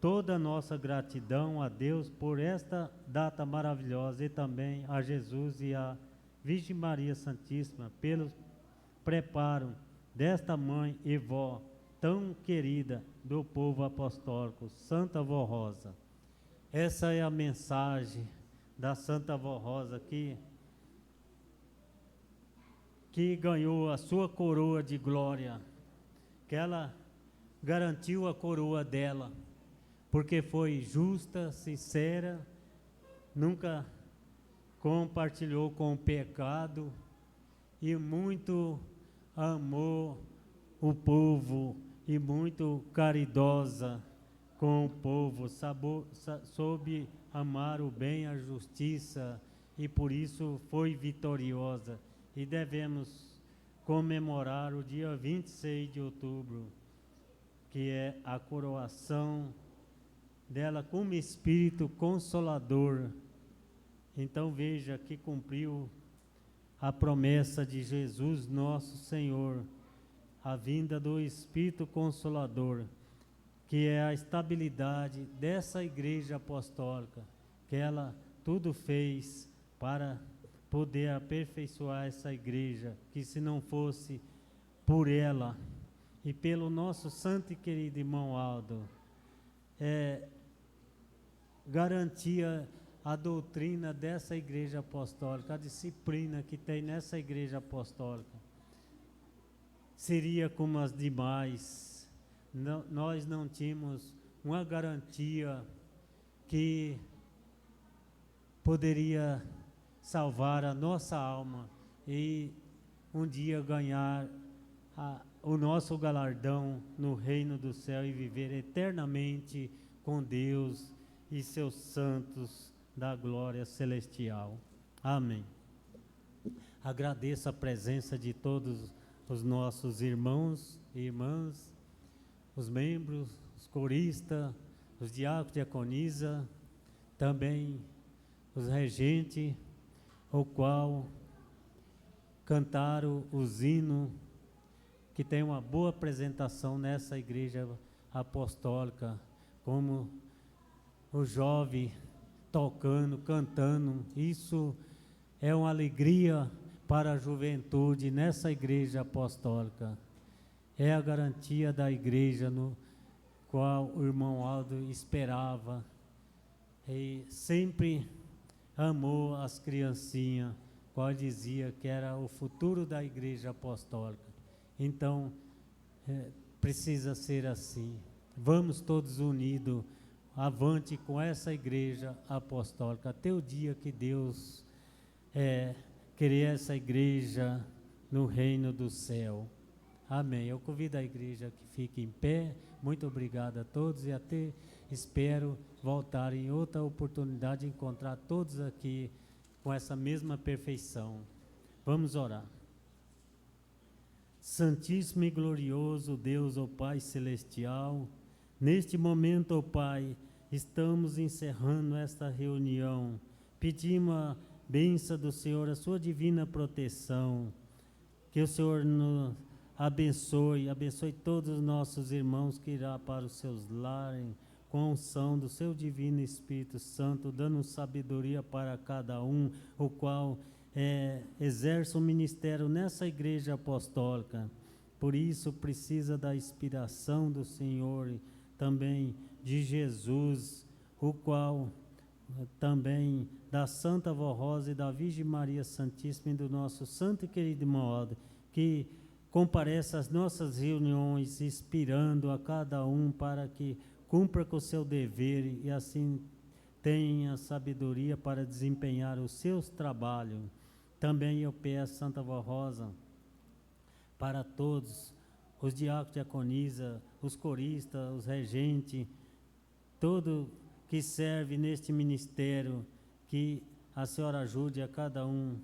Toda a nossa gratidão a Deus por esta data maravilhosa, e também a Jesus e a Virgem Maria Santíssima pelo preparo desta mãe e vó tão querida do povo apostólico, Santa Vó Rosa. Essa é a mensagem da Santa Vó Rosa que ganhou a sua coroa de glória, que ela garantiu a coroa dela, porque foi justa, sincera, nunca compartilhou com o pecado e muito amou o povo e muito caridosa com o povo, soube amar o bem, a justiça, e por isso foi vitoriosa. E devemos comemorar o dia 26 de outubro, que é a coroação dela como Espírito Consolador. Então veja que cumpriu a promessa de Jesus nosso Senhor, a vinda do Espírito Consolador, que é a estabilidade dessa igreja apostólica, que ela tudo fez para poder aperfeiçoar essa igreja, que se não fosse por ela e pelo nosso santo e querido irmão Aldo, garantia a doutrina dessa igreja apostólica, a disciplina que tem nessa igreja apostólica, seria como as demais. Nós não tínhamos uma garantia que poderia salvar a nossa alma e um dia ganhar o nosso galardão no reino do céu e viver eternamente com Deus e seus santos da glória celestial. Amém. Agradeço a presença de todos os nossos irmãos e irmãs, os membros, os coristas, os diáconos, diaconisa, também os regentes, o qual cantaram os hinos, que tem uma boa apresentação nessa igreja apostólica, como o jovem tocando, cantando. Isso é uma alegria para a juventude nessa igreja apostólica. É a garantia da igreja no qual o irmão Aldo esperava e sempre amou as criancinhas, qual dizia que era o futuro da igreja apostólica. Então, precisa ser assim. Vamos todos unidos, avante com essa igreja apostólica, até o dia que Deus querer essa igreja no reino do céu. Amém. Eu convido a igreja que fique em pé. Muito obrigado a todos e até espero voltar em outra oportunidade, encontrar todos aqui com essa mesma perfeição. Vamos orar. Santíssimo e glorioso Deus, ó Pai Celestial, neste momento, ó Pai, estamos encerrando esta reunião. Pedimos a bênção do Senhor, a sua divina proteção, que o Senhor nos abençoe todos os nossos irmãos que irá para os seus lares, com a unção do seu divino Espírito Santo, dando sabedoria para cada um, o qual exerce um ministério nessa igreja apostólica. Por isso precisa da inspiração do Senhor, também de Jesus, o qual também da Santa Vó Rosa e da Virgem Maria Santíssima e do nosso santo e querido irmão Aldo, que comparece às nossas reuniões, inspirando a cada um para que cumpra com o seu dever e assim tenha sabedoria para desempenhar os seus trabalhos. Também eu peço, Santa Vó Rosa, para todos, os diáconos, diaconisa, os coristas, os regentes, todo que serve neste ministério, que a senhora ajude a cada um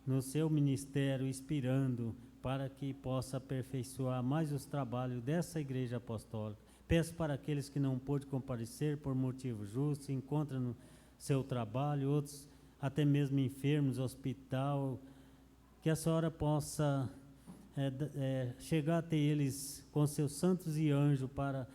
no seu ministério, inspirando, para que possa aperfeiçoar mais os trabalhos dessa igreja apostólica. Peço para aqueles que não pôde comparecer por motivo justo, se encontram no seu trabalho, outros até mesmo enfermos, hospital, que a senhora possa chegar até eles com seus santos e anjos para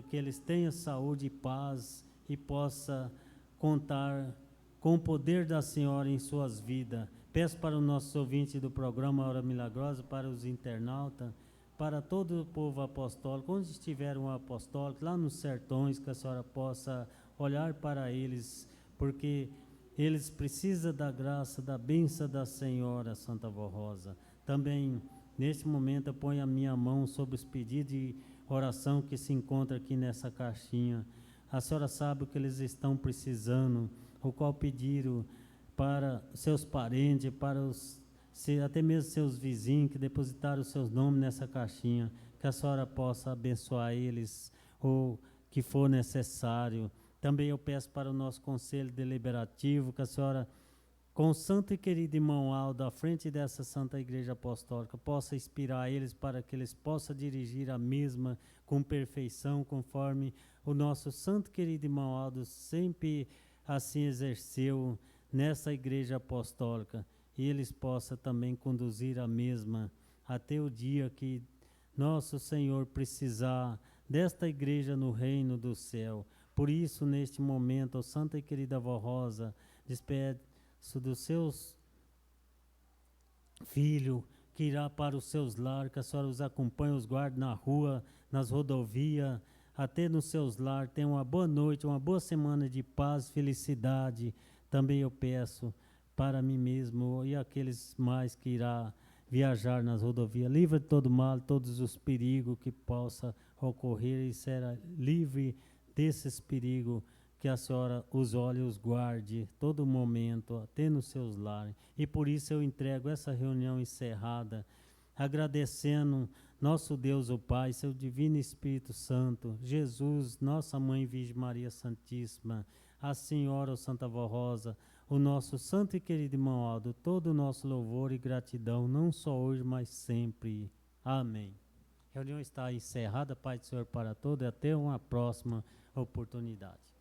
que eles tenham saúde e paz e possa contar com o poder da senhora em suas vidas. Peço para os nossos ouvintes do programa Hora Milagrosa, para os internautas, para todo o povo apostólico, onde estiver um apostólico, lá nos sertões, que a senhora possa olhar para eles, porque eles precisam da graça, da bênção da Senhora, Santa Vó Rosa. Também, neste momento, eu ponho a minha mão sobre os pedidos de oração que se encontra aqui nessa caixinha. A senhora sabe o que eles estão precisando, o qual pediram para seus parentes, para até mesmo seus vizinhos que depositaram os seus nomes nessa caixinha, que a senhora possa abençoar eles, ou que for necessário. Também eu peço para o nosso conselho deliberativo, que a senhora, com o santo e querido irmão Aldo, à frente dessa Santa Igreja Apostólica, possa inspirar eles para que eles possam dirigir a mesma com perfeição, conforme o nosso santo e querido irmão Aldo sempre assim exerceu nessa Igreja Apostólica, e eles possam também conduzir a mesma até o dia que nosso Senhor precisar desta igreja no reino do céu. Por isso, neste momento, ó Santa e querida Vó Rosa, despeço dos seus filhos, que irá para os seus lares, que a senhora os acompanhe, os guarde na rua, nas rodovias, até nos seus lares. Tenha uma boa noite, uma boa semana de paz, felicidade. Também eu peço para mim mesmo e aqueles mais que irá viajar nas rodovias. Livre de todo mal, todos os perigos que possa ocorrer, e será livre desses perigos, que a senhora os olhe e os guarde todo momento, até nos seus lares. E por isso eu entrego essa reunião encerrada, agradecendo nosso Deus, o Pai, seu Divino Espírito Santo, Jesus, nossa Mãe Virgem Maria Santíssima, a Senhora, o Santa Vó Rosa, o nosso santo e querido irmão Aldo, todo o nosso louvor e gratidão, não só hoje, mas sempre. Amém. A reunião está encerrada. Pai do Senhor para todos, e até uma próxima oportunidade.